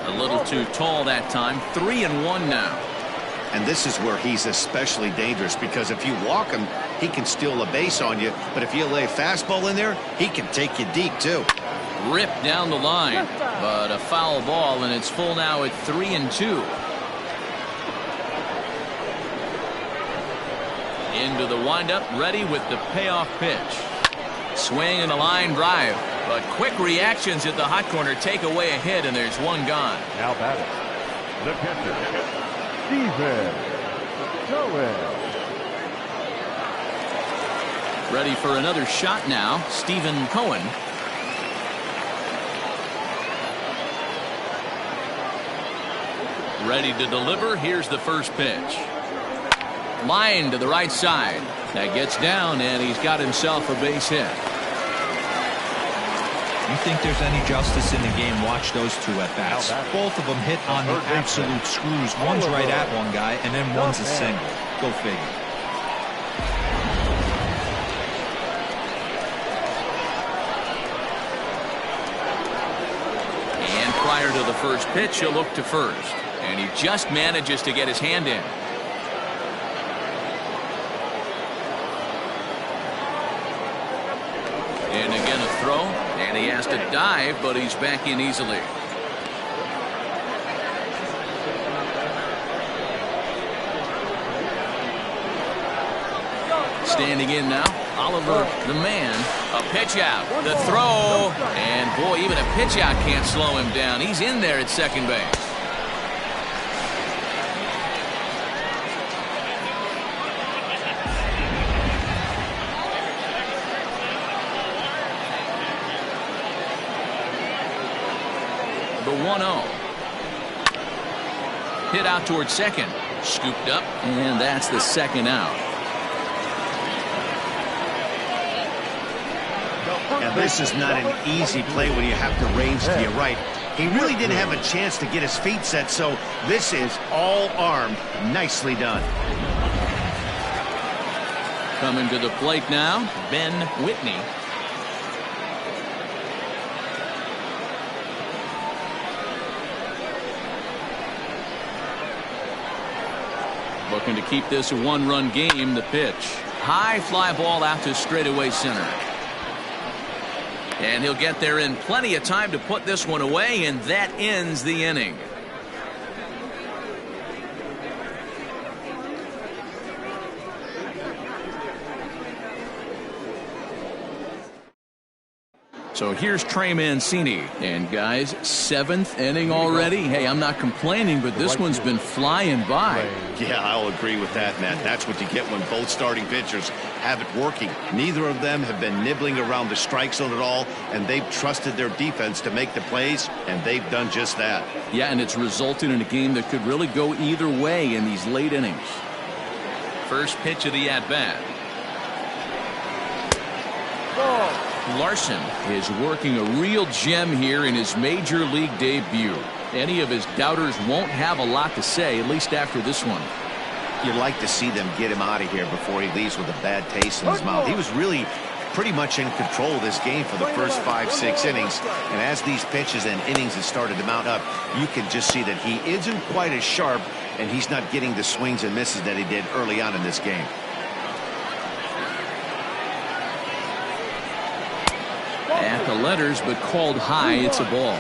A little too tall that time. 3-1 now. And this is where he's especially dangerous, because if you walk him, he can steal a base on you. But if you lay a fastball in there, he can take you deep, too. Ripped down the line, but a foul ball, and it's full now at 3-2. Into the windup, ready with the payoff pitch. Swing and a line drive, but quick reactions at the hot corner take away a hit, and there's one gone. Now batting, the catcher, Steven Kohan. Ready for another shot now, Stephen Kohan. Ready to deliver. Here's the first pitch. Line to the right side. That gets down, and he's got himself a base hit. You think there's any justice in the game? Watch those 2 at-bats. Both of them hit on the absolute screws. One's right at one guy, and then one's a single. Go figure. And prior to the first pitch, he'll look to first. And he just manages to get his hand in. And again a throw, and he has to dive, but he's back in easily. Standing in now, Oliver the man. A pitch out, the throw, and boy, even a pitch out can't slow him down. He's in there at second base. The 1-0. Hit out toward second. Scooped up, and that's the second out. And this is not an easy play when you have to range to your right. He really didn't have a chance to get his feet set, so this is all arm. Nicely done. Coming to the plate now, Ben Whitney. Looking to keep this a one-run game. The pitch. High fly ball out to straightaway center. And he'll get there in plenty of time to put this one away, and that ends the inning. So here's Trey Mancini. And guys, 7th inning already. Hey, I'm not complaining, but this one's been flying by. Yeah, I'll agree with that, Matt. That's what you get when both starting pitchers have it working. Neither of them have been nibbling around the strike zone at all, and they've trusted their defense to make the plays, and they've done just that. Yeah, and it's resulted in a game that could really go either way in these late innings. First pitch of the at-bat. Larson is working a real gem here in his major league debut. Any of his doubters won't have a lot to say, at least after this one. You'd like to see them get him out of here before he leaves with a bad taste in his mouth. He was really pretty much in control of this game for the first 5-6 innings. And as these pitches and innings have started to mount up, you can just see that he isn't quite as sharp, and he's not getting the swings and misses that he did early on in this game. At the letters, but called high. It's a ball.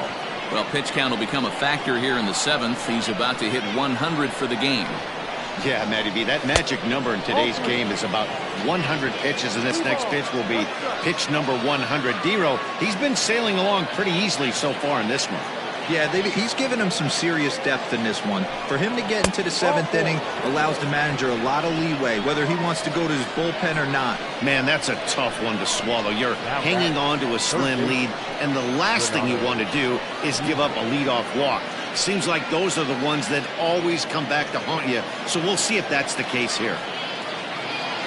Well, pitch count will become a factor here in the 7th. He's about to hit 100 for the game. Yeah, Matty B, that magic number in today's game is about 100 pitches, and this next pitch will be pitch number 100. Dero, he's been sailing along pretty easily so far in this one. Yeah, he's given him some serious depth in this one. For him to get into the 7th inning allows the manager a lot of leeway, whether he wants to go to his bullpen or not. Man, that's a tough one to swallow. You're hanging on to a slim lead, and the last thing you want to do is give up a leadoff walk. Seems like those are the ones that always come back to haunt you, so we'll see if that's the case here.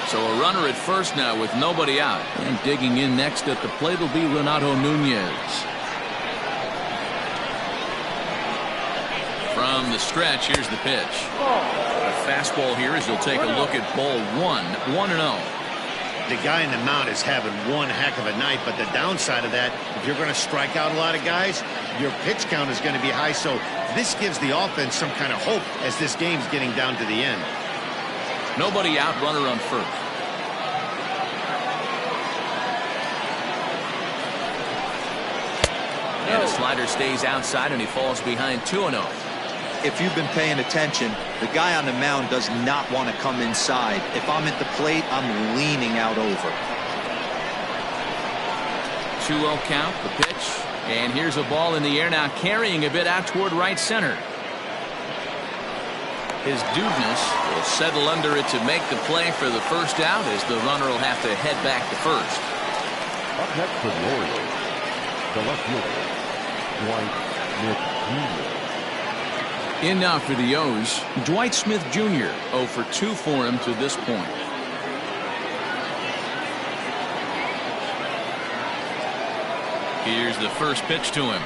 So a runner at first now with nobody out. And digging in next at the plate will be Renato Nunez. From the stretch, here's the pitch. A fastball here as he'll take a look at ball 1. 1-0. The guy in the mound is having one heck of a night, but the downside of that, if you're going to strike out a lot of guys, your pitch count is going to be high. So this gives the offense some kind of hope as this game's getting down to the end. Nobody out, runner on first. And the slider stays outside, and he falls behind 2-0. If you've been paying attention, the guy on the mound does not want to come inside. If I'm at the plate, I'm leaning out over. 2-0 count, the pitch. And here's a ball in the air now, carrying a bit out toward right center. His Dudeness will settle under it to make the play for the first out, as the runner will have to head back to first. Up next for the Orioles, the left fielder, Dwight Smith Jr. In now for the O's, Dwight Smith Jr. 0 for 2 for him to this point. Here's the first pitch to him.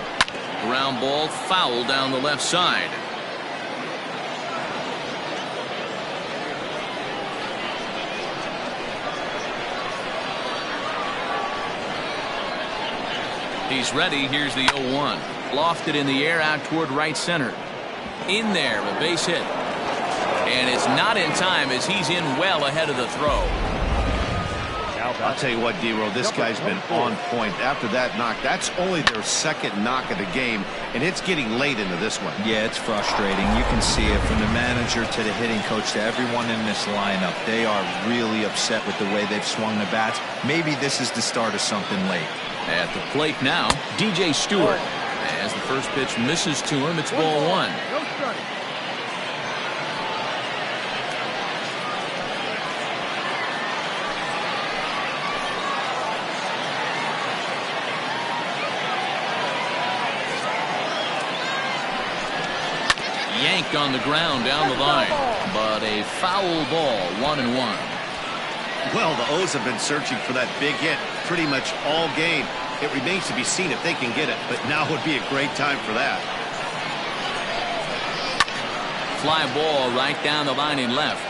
Ground ball, foul down the left side. He's ready. Here's the 0-1. Lofted in the air out toward right center. In there, a base hit. And it's not in time as he's in well ahead of the throw. I'll tell you what, Dero, this guy's been on point. After that knock, that's only their second knock of the game, and it's getting late into this one. Yeah, it's frustrating. You can see it from the manager to the hitting coach to everyone in this lineup. They are really upset with the way they've swung the bats. Maybe this is the start of something late. At the plate now, DJ Stewart. As the first pitch misses to him, it's ball 1. task on the ground down the line. But a foul ball, 1-1. Well, the O's have been searching for that big hit pretty much all game. It remains to be seen if they can get it, but now would be a great time for that. Fly ball right down the line and left.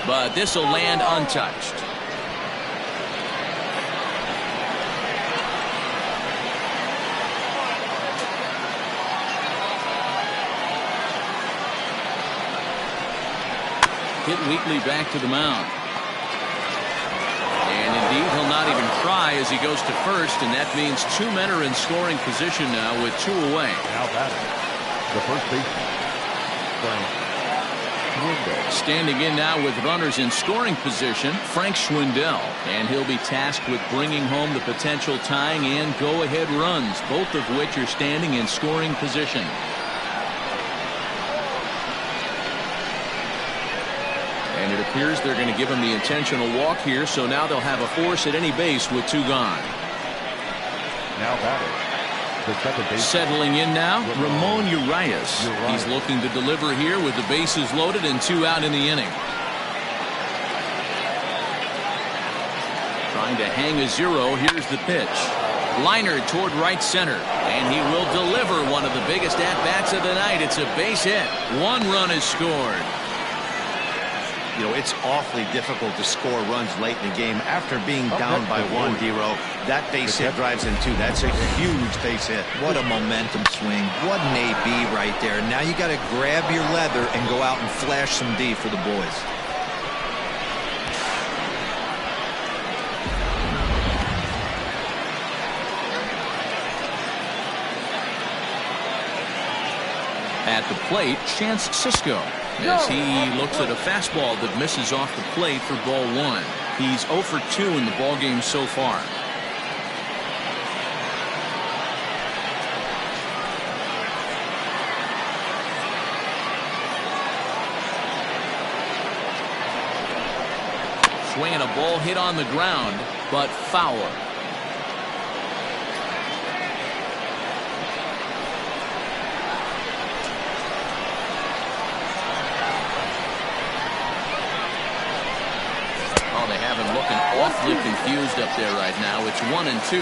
But this will land untouched. Hit weakly back to the mound. And indeed, he'll not even try as he goes to first, and that means 2 men are in scoring position now with 2 away. Now batting, the first baseman, Frank Schwindel. Standing in now with runners in scoring position, Frank Schwindel. And he'll be tasked with bringing home the potential tying and go-ahead runs, both of which are standing in scoring position. And it appears they're going to give him the intentional walk here, so now they'll have a force at any base with 2 gone. Now batting, the second baseman. Settling in now, Ramon Urias. He's looking to deliver here with the bases loaded and 2 out in the inning. Trying to hang a 0. Here's the pitch. Liner toward right center, and he will deliver one of the biggest at-bats of the night. It's a base hit. 1 run is scored. You know, it's awfully difficult to score runs late in the game after being down by 1, D-Row. That base hit drives in 2. That's a huge base hit. What a momentum swing. What an AB right there. Now you got to grab your leather and go out and flash some D for the boys. At the plate, Chance Sisco, as he looks at a fastball that misses off the plate for ball 1. He's 0 for 2 in the ballgame so far. Swinging a ball hit on the ground, but foul. Awfully confused up there right now. It's 1-2.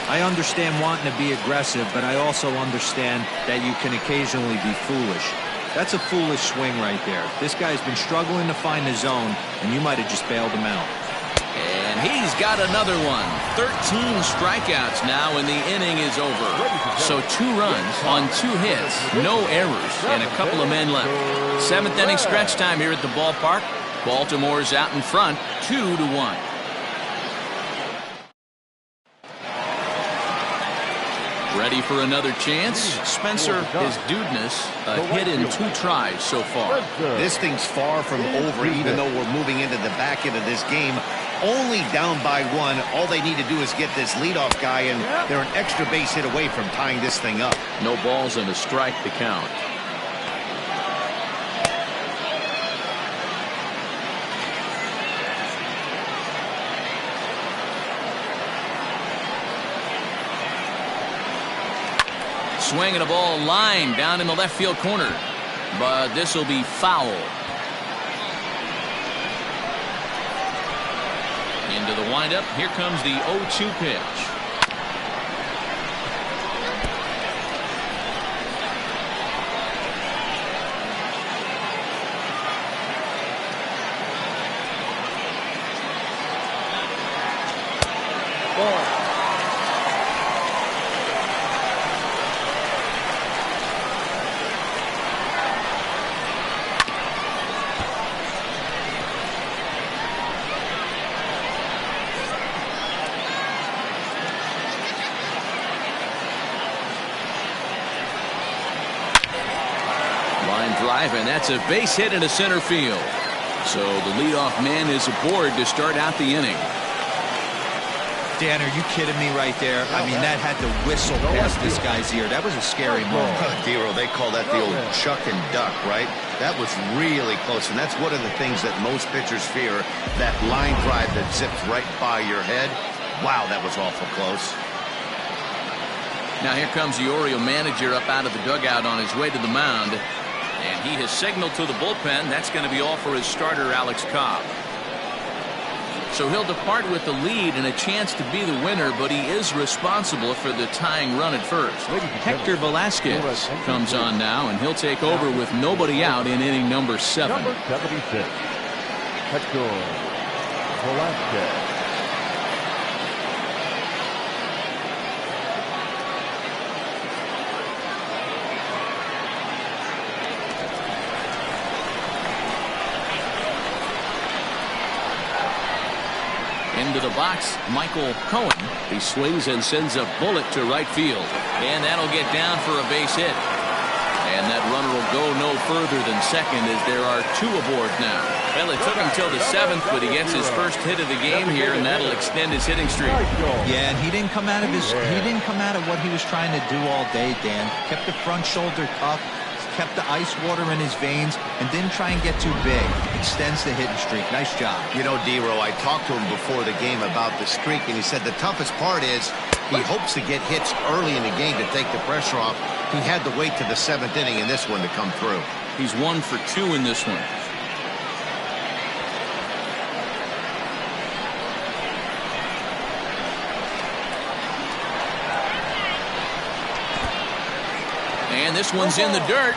I understand wanting to be aggressive, but I also understand that you can occasionally be foolish. That's a foolish swing right there. This guy's been struggling to find the zone, and you might have just bailed him out. And he's got another one. 13 strikeouts now, and the inning is over. So 2 runs on 2 hits, no errors, and a couple of men left. 7th inning stretch time here at the ballpark. Baltimore's out in front, 2-1. Ready for another chance? Spencer is Dudness, a hit in 2 tries so far. This thing's far from over, even though we're moving into the back end of this game. Only down by 1. All they need to do is get this leadoff guy, and they're an extra base hit away from tying this thing up. No balls and a strike to count. Swinging a ball line down in the left field corner, but this will be foul. Into the windup. Here comes the 0-2 pitch. And that's a base hit into center field. So the leadoff man is aboard to start out the inning. Dan, are you kidding me right there? I mean, that had to whistle past this guy's ear. That was a scary moment. D-Row, they call that the old chuck and duck, right? That was really close, and that's one of the things that most pitchers fear, that line drive that zips right by your head. Wow, that was awful close. Now here comes the Oriole manager up out of the dugout on his way to the mound. And he has signaled to the bullpen. That's going to be all for his starter, Alex Cobb. So he'll depart with the lead and a chance to be the winner, but he is responsible for the tying run at first. Hector Velasquez comes on now, and he'll take over with nobody out in inning number 7. Number 76, Hector Velasquez. Into the box, Michael Kohan. He swings and sends a bullet to right field. And that'll get down for a base hit. And that runner will go no further than second as there are 2 aboard now. Well, it took him till the 7th, but he gets his first hit of the game here, and that'll extend his hitting streak. Yeah, and he didn't come out of what he was trying to do all day, Dan. Kept the front shoulder cuff, kept the ice water in his veins, and didn't try and get too big. Extends the hitting streak. Nice job. You know, D-Row, I talked to him before the game about the streak, and he said the toughest part is he hopes to get hits early in the game to take the pressure off. He had to wait to the 7th inning in this one to come through. He's 1 for 2 in this one. And this one's in the dirt.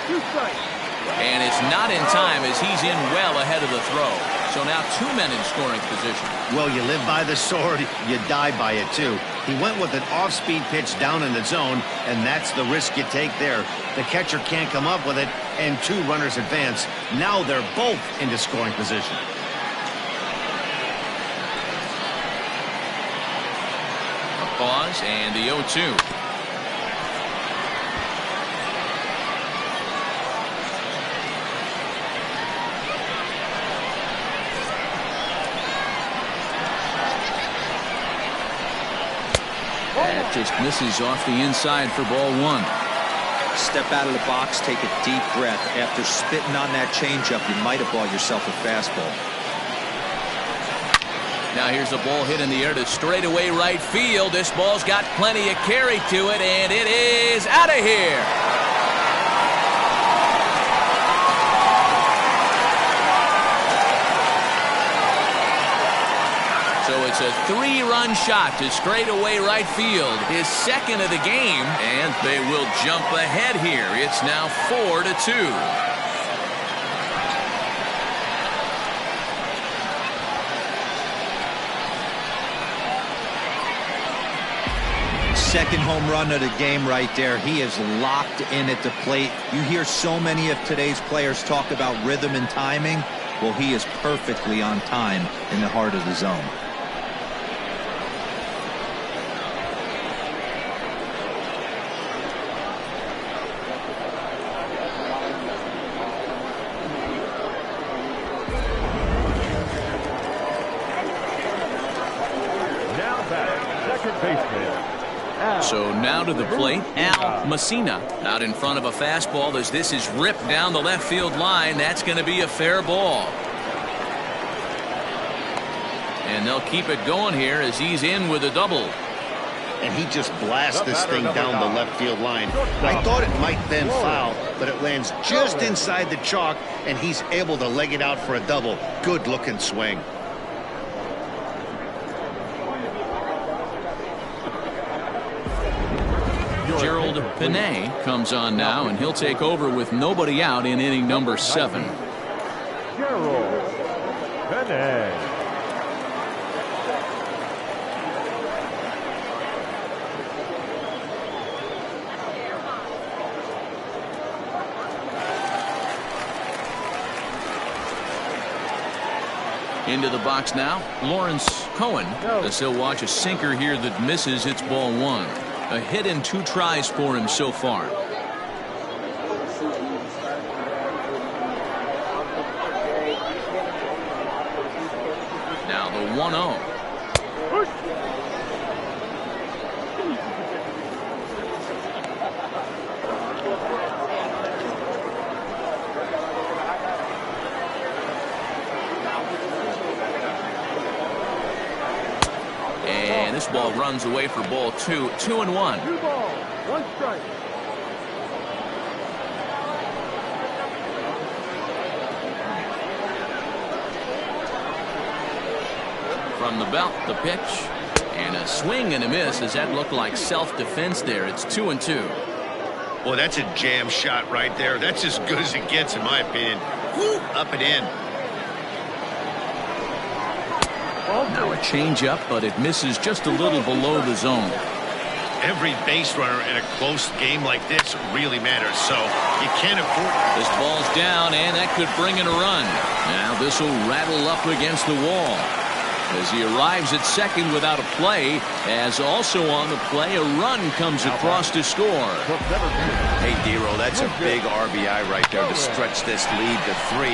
And it's not in time as he's in well ahead of the throw. So now 2 men in scoring position. Well, you live by the sword, you die by it too. He went with an off-speed pitch down in the zone, and that's the risk you take there. The catcher can't come up with it, and 2 runners advance. Now they're both into scoring position. A pause and the 0-2. That just misses off the inside for ball 1. Step out of the box, take a deep breath. After spitting on that changeup, you might have bought yourself a fastball. Now here's a ball hit in the air to straightaway right field. This ball's got plenty of carry to it, and it is out of here. So it's a 3-run shot to straightaway right field, his 2nd of the game, and they will jump ahead here. It's now 4-2. Second home run of the game right there. He is locked in at the plate. You hear so many of today's players talk about rhythm and timing. Well, he is perfectly on time in the heart of the zone. So now to the plate, Al Messina out in front of a fastball as this is ripped down the left field line. That's going to be a fair ball. And they'll keep it going here as he's in with a double. And he just blasts this thing down the left field line. I thought it might bend foul, but it lands just inside the chalk, and he's able to leg it out for a double. Good looking swing. Gerald Pinay comes on now, and he'll take over with nobody out in inning number 7. Gerald Pinay. Into the box now, Lawrence Kohan, as he'll watch a sinker here that misses. It's ball 1. A hit in 2 tries for him so far. Now the 1-0. And this ball runs away for ball 2. 2-1. 2 balls, 1 strike. From the belt, the pitch. And a swing and a miss. Does that look like self-defense there? It's 2-2. Well, that's a jam shot right there. That's as good as it gets, in my opinion. Woo, up and in. Now a change-up, but it misses just a little below the zone. Every base runner in a close game like this really matters, so you can't afford it. This ball's down, and that could bring in a run. Now this will rattle up against the wall. As he arrives at second without a play, as also on the play, a run comes across to score. Hey, D-Roll, that's a big RBI right there to stretch this lead to 3.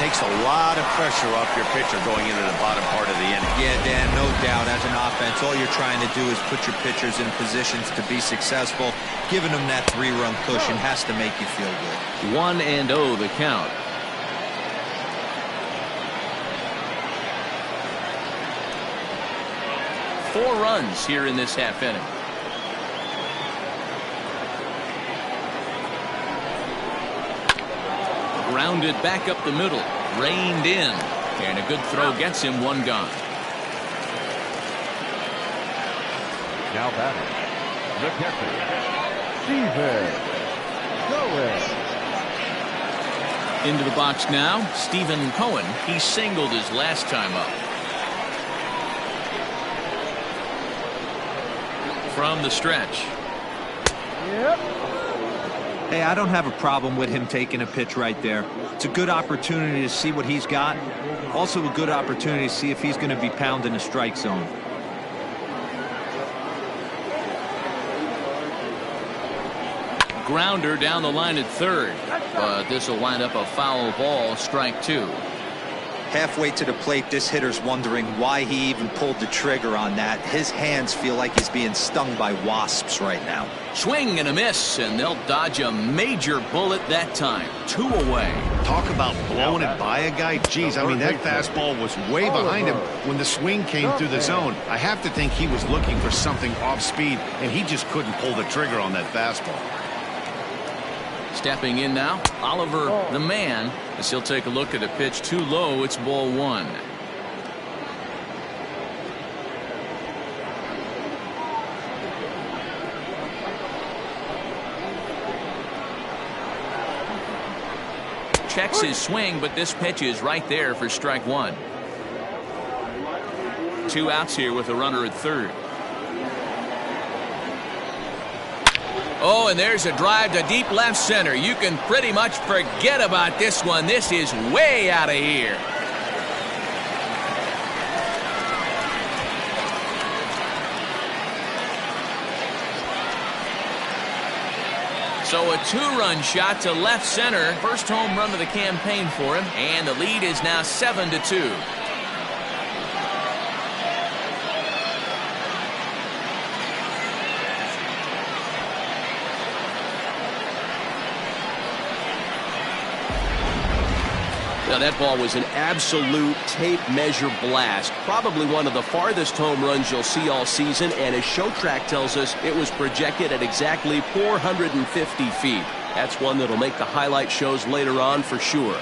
Takes a lot of pressure off your pitcher going into the bottom part of the inning. Yeah, Dan, no doubt. As an offense, all you're trying to do is put your pitchers in positions to be successful. Giving them that 3-run cushion has to make you feel good. 1-0 the count. Four runs here in this half inning. Grounded back up the middle, reined in, and a good throw gets him one gone. Now batting, the catcher, Stephen Kohan. Into the box now, Stephen Kohan. He singled his last time up. From the stretch. Hey, I don't have a problem with him taking a pitch right there. It's a good opportunity to see what he's got. Also a good opportunity to see if he's going to be pounding the strike zone. Grounder down the line at third, but this will wind up a foul ball, strike 2. Halfway to the plate, this hitter's wondering why he even pulled the trigger on that. His hands feel like he's being stung by wasps right now. Swing and a miss, and they'll dodge a major bullet that time. 2 away. Talk about blowing it by a guy. Geez, I mean, that fastball was way behind him when the swing came through the zone. I have to think he was looking for something off speed, and he just couldn't pull the trigger on that fastball. Stepping in now, Oliver the man, as he'll take a look at a pitch too low. It's ball 1. Checks his swing, but this pitch is right there for strike 1. 2 outs here with a runner at third. Oh, and there's a drive to deep left center. You can pretty much forget about this one. This is way out of here. So a 2-run shot to left center. First home run of the campaign for him, and the lead is now 7-2. Now that ball was an absolute tape measure blast. Probably one of the farthest home runs you'll see all season, and as Show Track tells us, it was projected at exactly 450 feet. That's one that'll make the highlight shows later on for sure.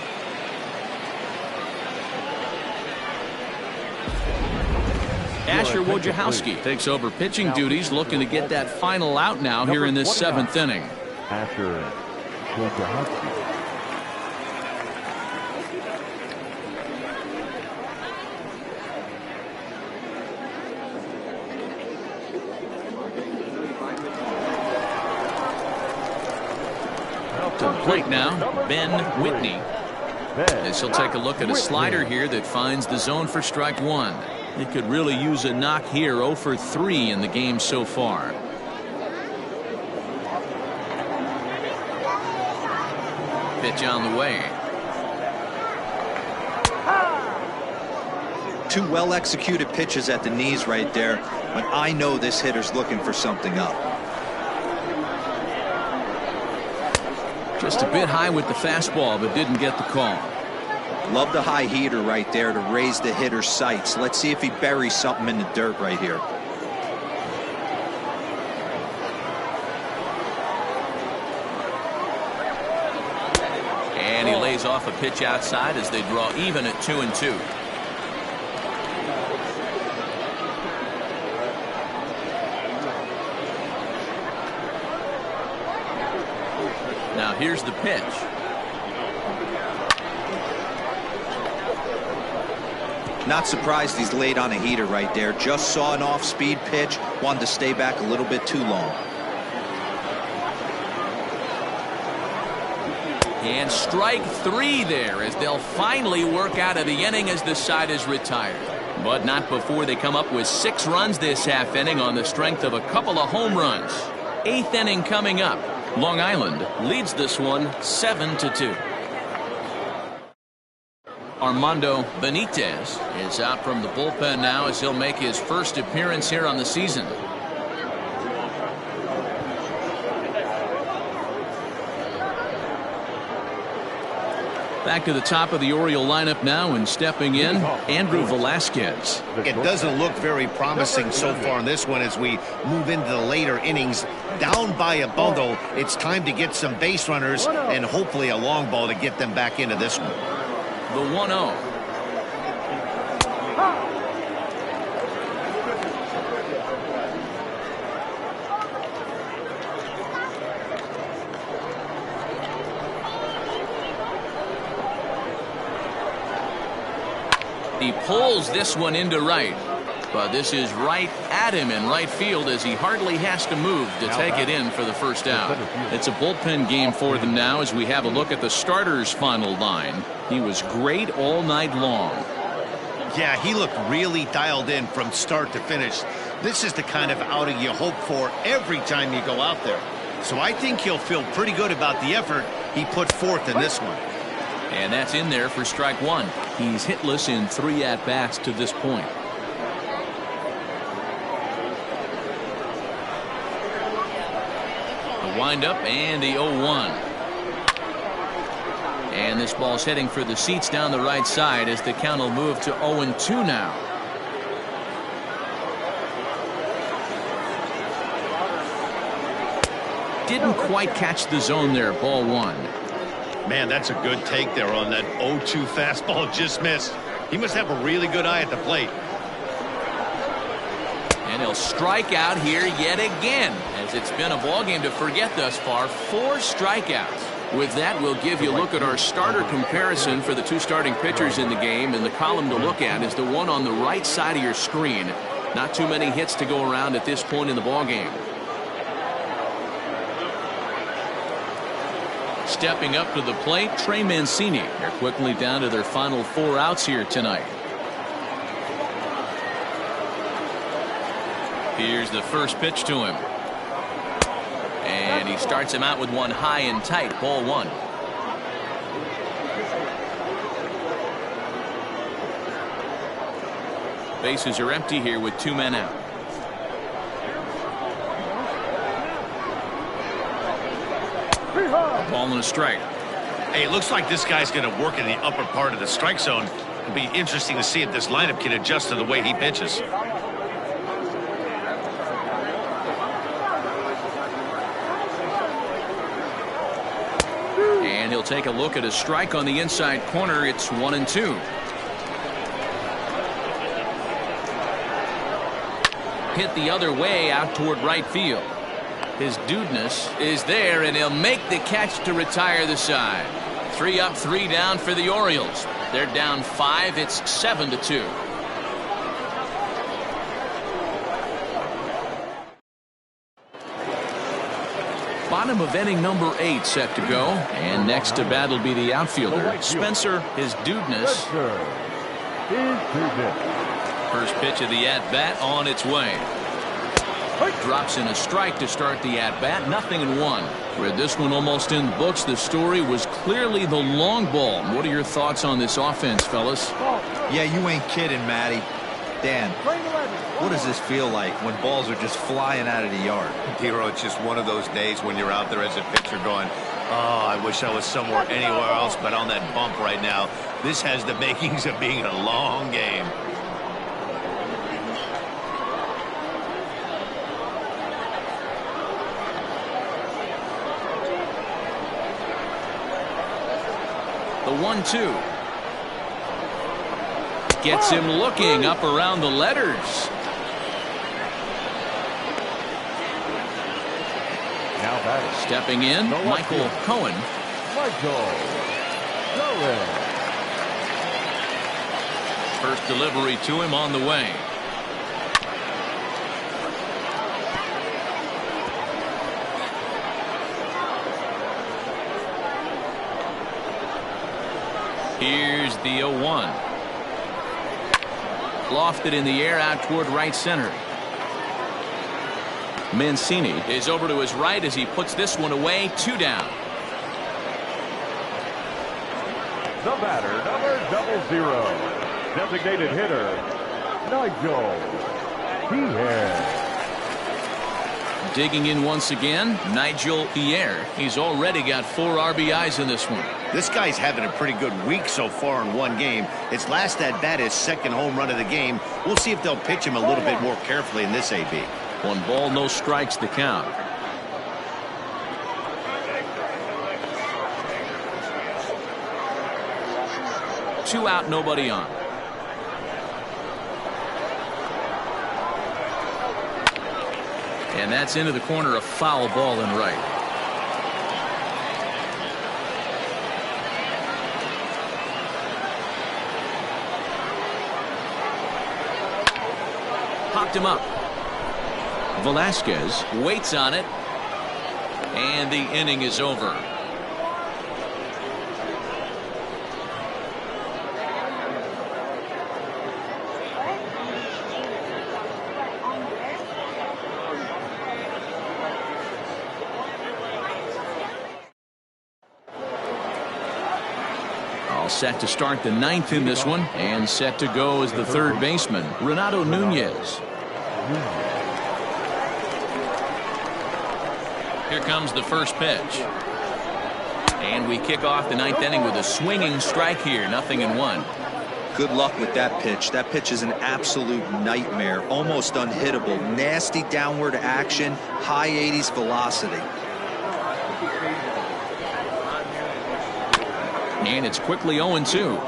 Asher Wojciechowski takes over pitching duties, looking to get that final out now here in this 7th inning. Asher Wojciechowski. To the plate now, Ben Whitney. As he'll take a look at a slider here that finds the zone for strike 1. He could really use a knock here. 0 for 3 in the game so far. Pitch on the way. 2 well-executed pitches at the knees right there, but I know this hitter's looking for something up. Just a bit high with the fastball, but didn't get the call. Love the high heater right there to raise the hitter's sights. Let's see if he buries something in the dirt right here. And he lays off a pitch outside as they draw even at 2-2. here's the pitch. Not surprised he's laid on a heater right there. Just saw an off-speed pitch. Wanted to stay back a little bit too long. And strike 3 there as they'll finally work out of the inning as the side is retired. But not before they come up with 6 runs this half inning on the strength of a couple of home runs. 8th inning coming up. Long Island leads this one 7-2. Armando Benitez is out from the bullpen now as he'll make his first appearance here on the season. Back to the top of the Oriole lineup now, and stepping in, Andrew Velasquez. It doesn't look very promising so far in this one as we move into the later innings. Down by a bundle, it's time to get some base runners and hopefully a long ball to get them back into this one. The 1-0. He pulls this one into right, but this is right at him in right field as he hardly has to move to take it in for the first out. It's a bullpen game for them now as we have a look at the starter's final line. He was great all night long. Yeah, he looked really dialed in from start to finish. This is the kind of outing you hope for every time you go out there. So I think he'll feel pretty good about the effort he put forth in this one. And that's in there for strike 1. He's hitless in 3 at-bats to this point. The windup and the 0-1. And this ball's heading for the seats down the right side as the count will move to 0-2 now. Didn't quite catch the zone there. Ball 1. Man, that's a good take there on that 0-2 fastball. Just missed. He must have a really good eye at the plate. And he'll strike out here yet again, as it's been a ball game to forget thus far. 4 strikeouts. With that, we'll give you a look at our starter comparison for the 2 starting pitchers in the game, and the column to look at is the one on the right side of your screen. Not too many hits to go around at this point in the ball game. Stepping up to the plate, Trey Mancini. They're quickly down to their final 4 outs here tonight. Here's the first pitch to him. And he starts him out with one high and tight. Ball 1. Bases are empty here with 2 men out. Ball and a strike. Hey, it looks like this guy's going to work in the upper part of the strike zone. It'll be interesting to see if this lineup can adjust to the way he pitches. And he'll take a look at a strike on the inside corner. It's 1-2. Hit the other way out toward right field. His dudeness is there, and he'll make the catch to retire the side. 3 up, 3 down for the Orioles. They're down 5. It's 7-2. Bottom of inning number 8 set to go, and next to bat will be the outfielder Spencer. His dudeness. First pitch of the at-bat on its way. Drops in a strike to start the at-bat. 0-1. Read this one almost in the books. The story was clearly the long ball. What are your thoughts on this offense, fellas? Yeah, you ain't kidding, Matty. Dan, what does this feel like when balls are just flying out of the yard? Hero, it's just one of those days when you're out there as a pitcher going, oh, I wish I was somewhere anywhere else but on that bump right now. This has the makings of being a long game. The 1-2. Gets him looking up around the letters. Now batting. Stepping in, Michael Kohan. First delivery to him on the way. Here's the 0-1. Lofted in the air out toward right center. Mancini is over to his right as he puts this one away. 2 down. The batter, number 00, designated hitter, Nigel Kohan. Digging in once again, Nigel Kohan. He's already got 4 RBIs in this one. This guy's having a pretty good week so far in one game. His last at bat, his second home run of the game. We'll see if they'll pitch him a little bit more carefully in this AB. 1 ball, no strikes to count. Two out, nobody on. And that's into the corner, a foul ball and right. Popped him up. Velasquez waits on it, and the inning is over. All set to start the 9th in this one, and set to go is the third baseman, Renato Nunez. Here comes the first pitch. And we kick off the 9th inning with a swinging strike here. 0-1. Good luck with that pitch. That pitch is an absolute nightmare. Almost unhittable. Nasty downward action. High 80s velocity. And it's quickly 0-2.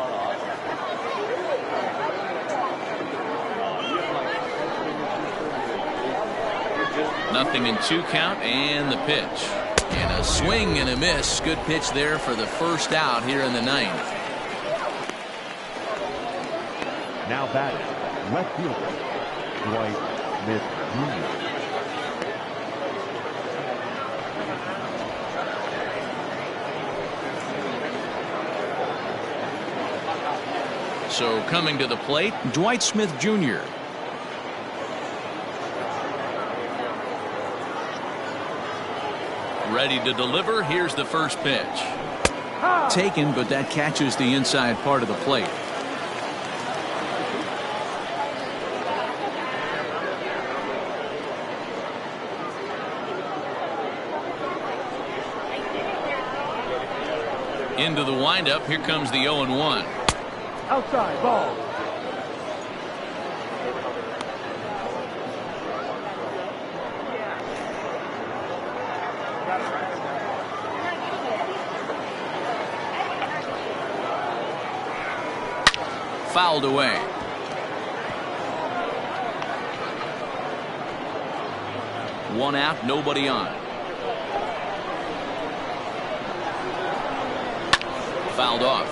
Nothing in 2 count, and the pitch. And a swing and a miss. Good pitch there for the first out here in the 9th. Now batting, left fielder, Dwight Smith Jr. So coming to the plate, Dwight Smith Jr. Ready to deliver. Here's the first pitch. Taken, but that catches the inside part of the plate. Into the windup. Here comes the 0-1. Outside ball. Fouled away. One out, nobody on. Fouled off.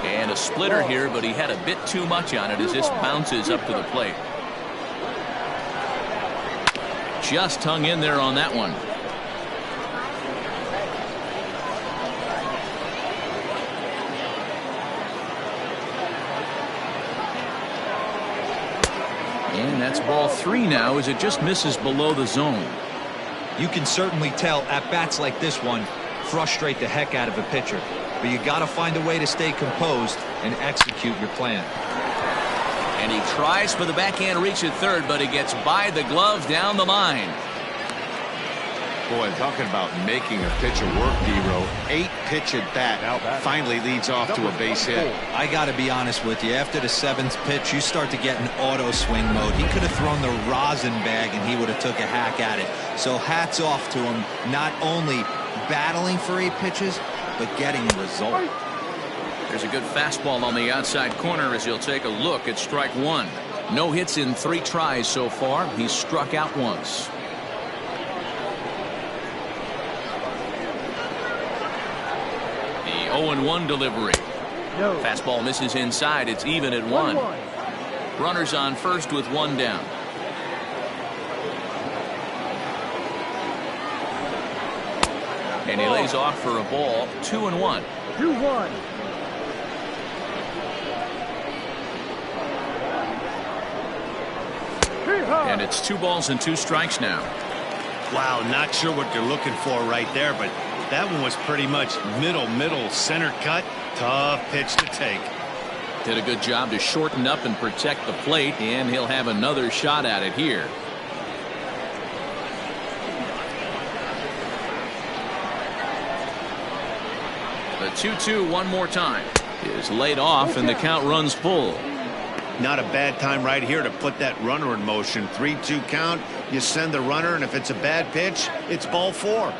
And a splitter here, but he had a bit too much on it as this bounces up to the plate. Just hung in there on that one. And that's ball 3 now as it just misses below the zone. You can certainly tell at bats like this one frustrate the heck out of a pitcher. But you got to find a way to stay composed and execute your plan. And he tries for the backhand reach at third, but he gets by the glove down the line. Boy, talking about making a pitcher work, D-Row. 8-pitch at bat finally leads off to a base hit. I got to be honest with you. After the 7th pitch, you start to get in auto swing mode. He could have thrown the rosin bag and he would have took a hack at it. So hats off to him, not only battling for 8 pitches, but getting a result. There's a good fastball on the outside corner as he'll take a look at strike one. No hits in 3 tries so far. He's struck out once. The 0-1 delivery. No. Fastball misses inside. It's even at 1. Runners on first with 1 down. And he lays off for a ball. 2-1. 2-1. And it's 2 balls and 2 strikes now. Wow, not sure what they're looking for right there, but that one was pretty much middle center cut. Tough pitch to take. Did a good job to shorten up and protect the plate, and he'll have another shot at it here. The 2-2 one more time is laid off, and the count runs full. Not a bad time right here to put that runner in motion. 3-2 count. You send the runner, and if it's a bad pitch, it's ball 4.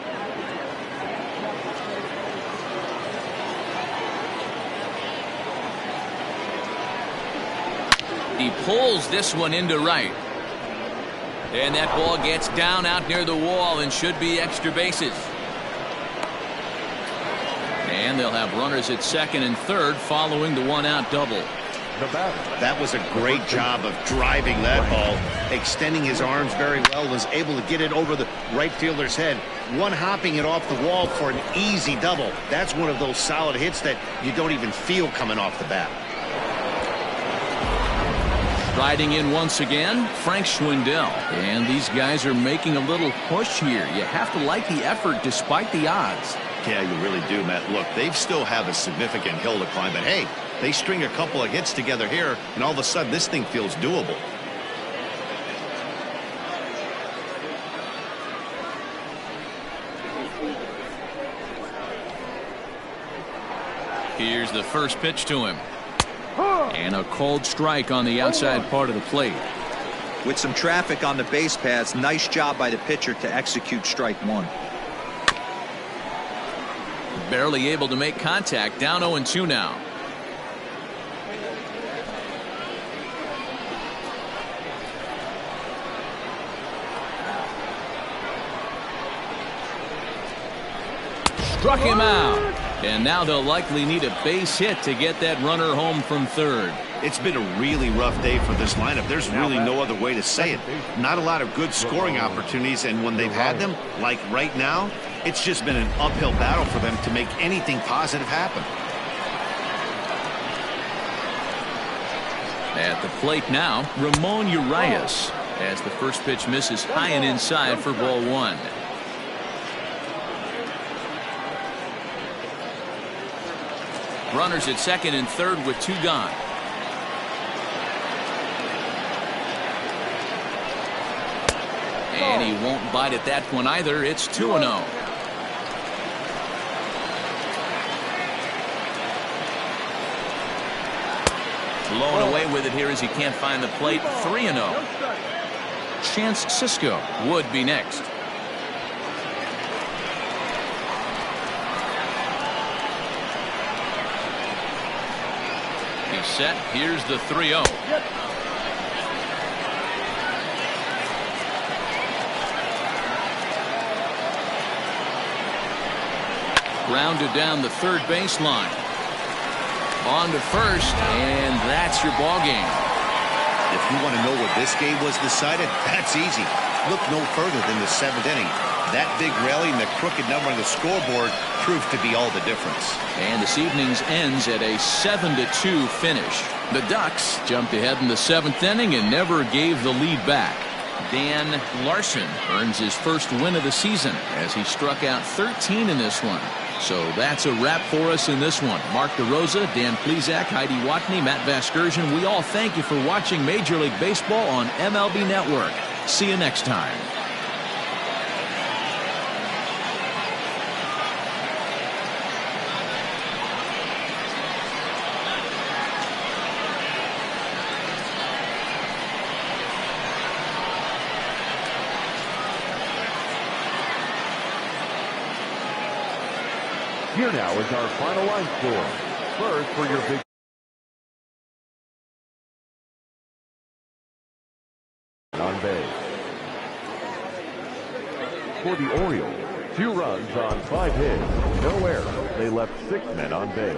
He pulls this one into right. And that ball gets down out near the wall and should be extra bases. And they'll have runners at second and third following the 1-out double. That was a great job of driving that ball, extending his arms very well, was able to get it over the right fielder's head, one-hopping it off the wall for an easy double. That's one of those solid hits that you don't even feel coming off the bat. Riding in once again, Frank Schwindel. And these guys are making a little push here. You have to like the effort despite the odds. Yeah, you really do, Matt. Look, they still have a significant hill to climb, but hey, they string a couple of hits together here, and all of a sudden this thing feels doable. Here's the first pitch to him. And a cold strike on the outside part of the plate. With some traffic on the base paths, nice job by the pitcher to execute strike one. Barely able to make contact. Down 0-2 now. Struck him out. And now they'll likely need a base hit to get that runner home from third. It's been a really rough day for this lineup. There's really no other way to say it. Not a lot of good scoring opportunities, and when they've had them, like right now, it's just been an uphill battle for them to make anything positive happen. At the plate now, Ramon Urias, as the first pitch misses high and inside for ball 1. Runners at second and third with 2 gone. And he won't bite at that one either. It's 2-0. Blown away with it here as he can't find the plate. 3-0. Chance Cisco would be next. He's set. Here's the 3-0. Grounded down the third baseline. On to first, and that's your ball game. If you want to know where this game was decided, that's easy. Look no further than the 7th inning. That big rally and the crooked number on the scoreboard proved to be all the difference. And this evening's ends at a 7-2 finish. The Ducks jumped ahead in the 7th inning and never gave the lead back. Dan Larson earns his first win of the season as he struck out 13 in this one. So that's a wrap for us in this one. Mark DeRosa, Dan Plesac, Heidi Watney, Matt Vasgersian. We all thank you for watching Major League Baseball on MLB Network. See you next time. Here now is our final line score. first for your big on base. For the Orioles, 2 runs on 5 hits, no errors. They left 6 men on base.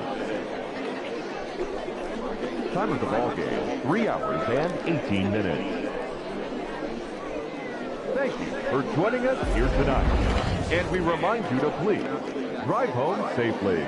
Time of the ball game, 3 hours and 18 minutes. Thank you for joining us here tonight. And we remind you to please drive home safely.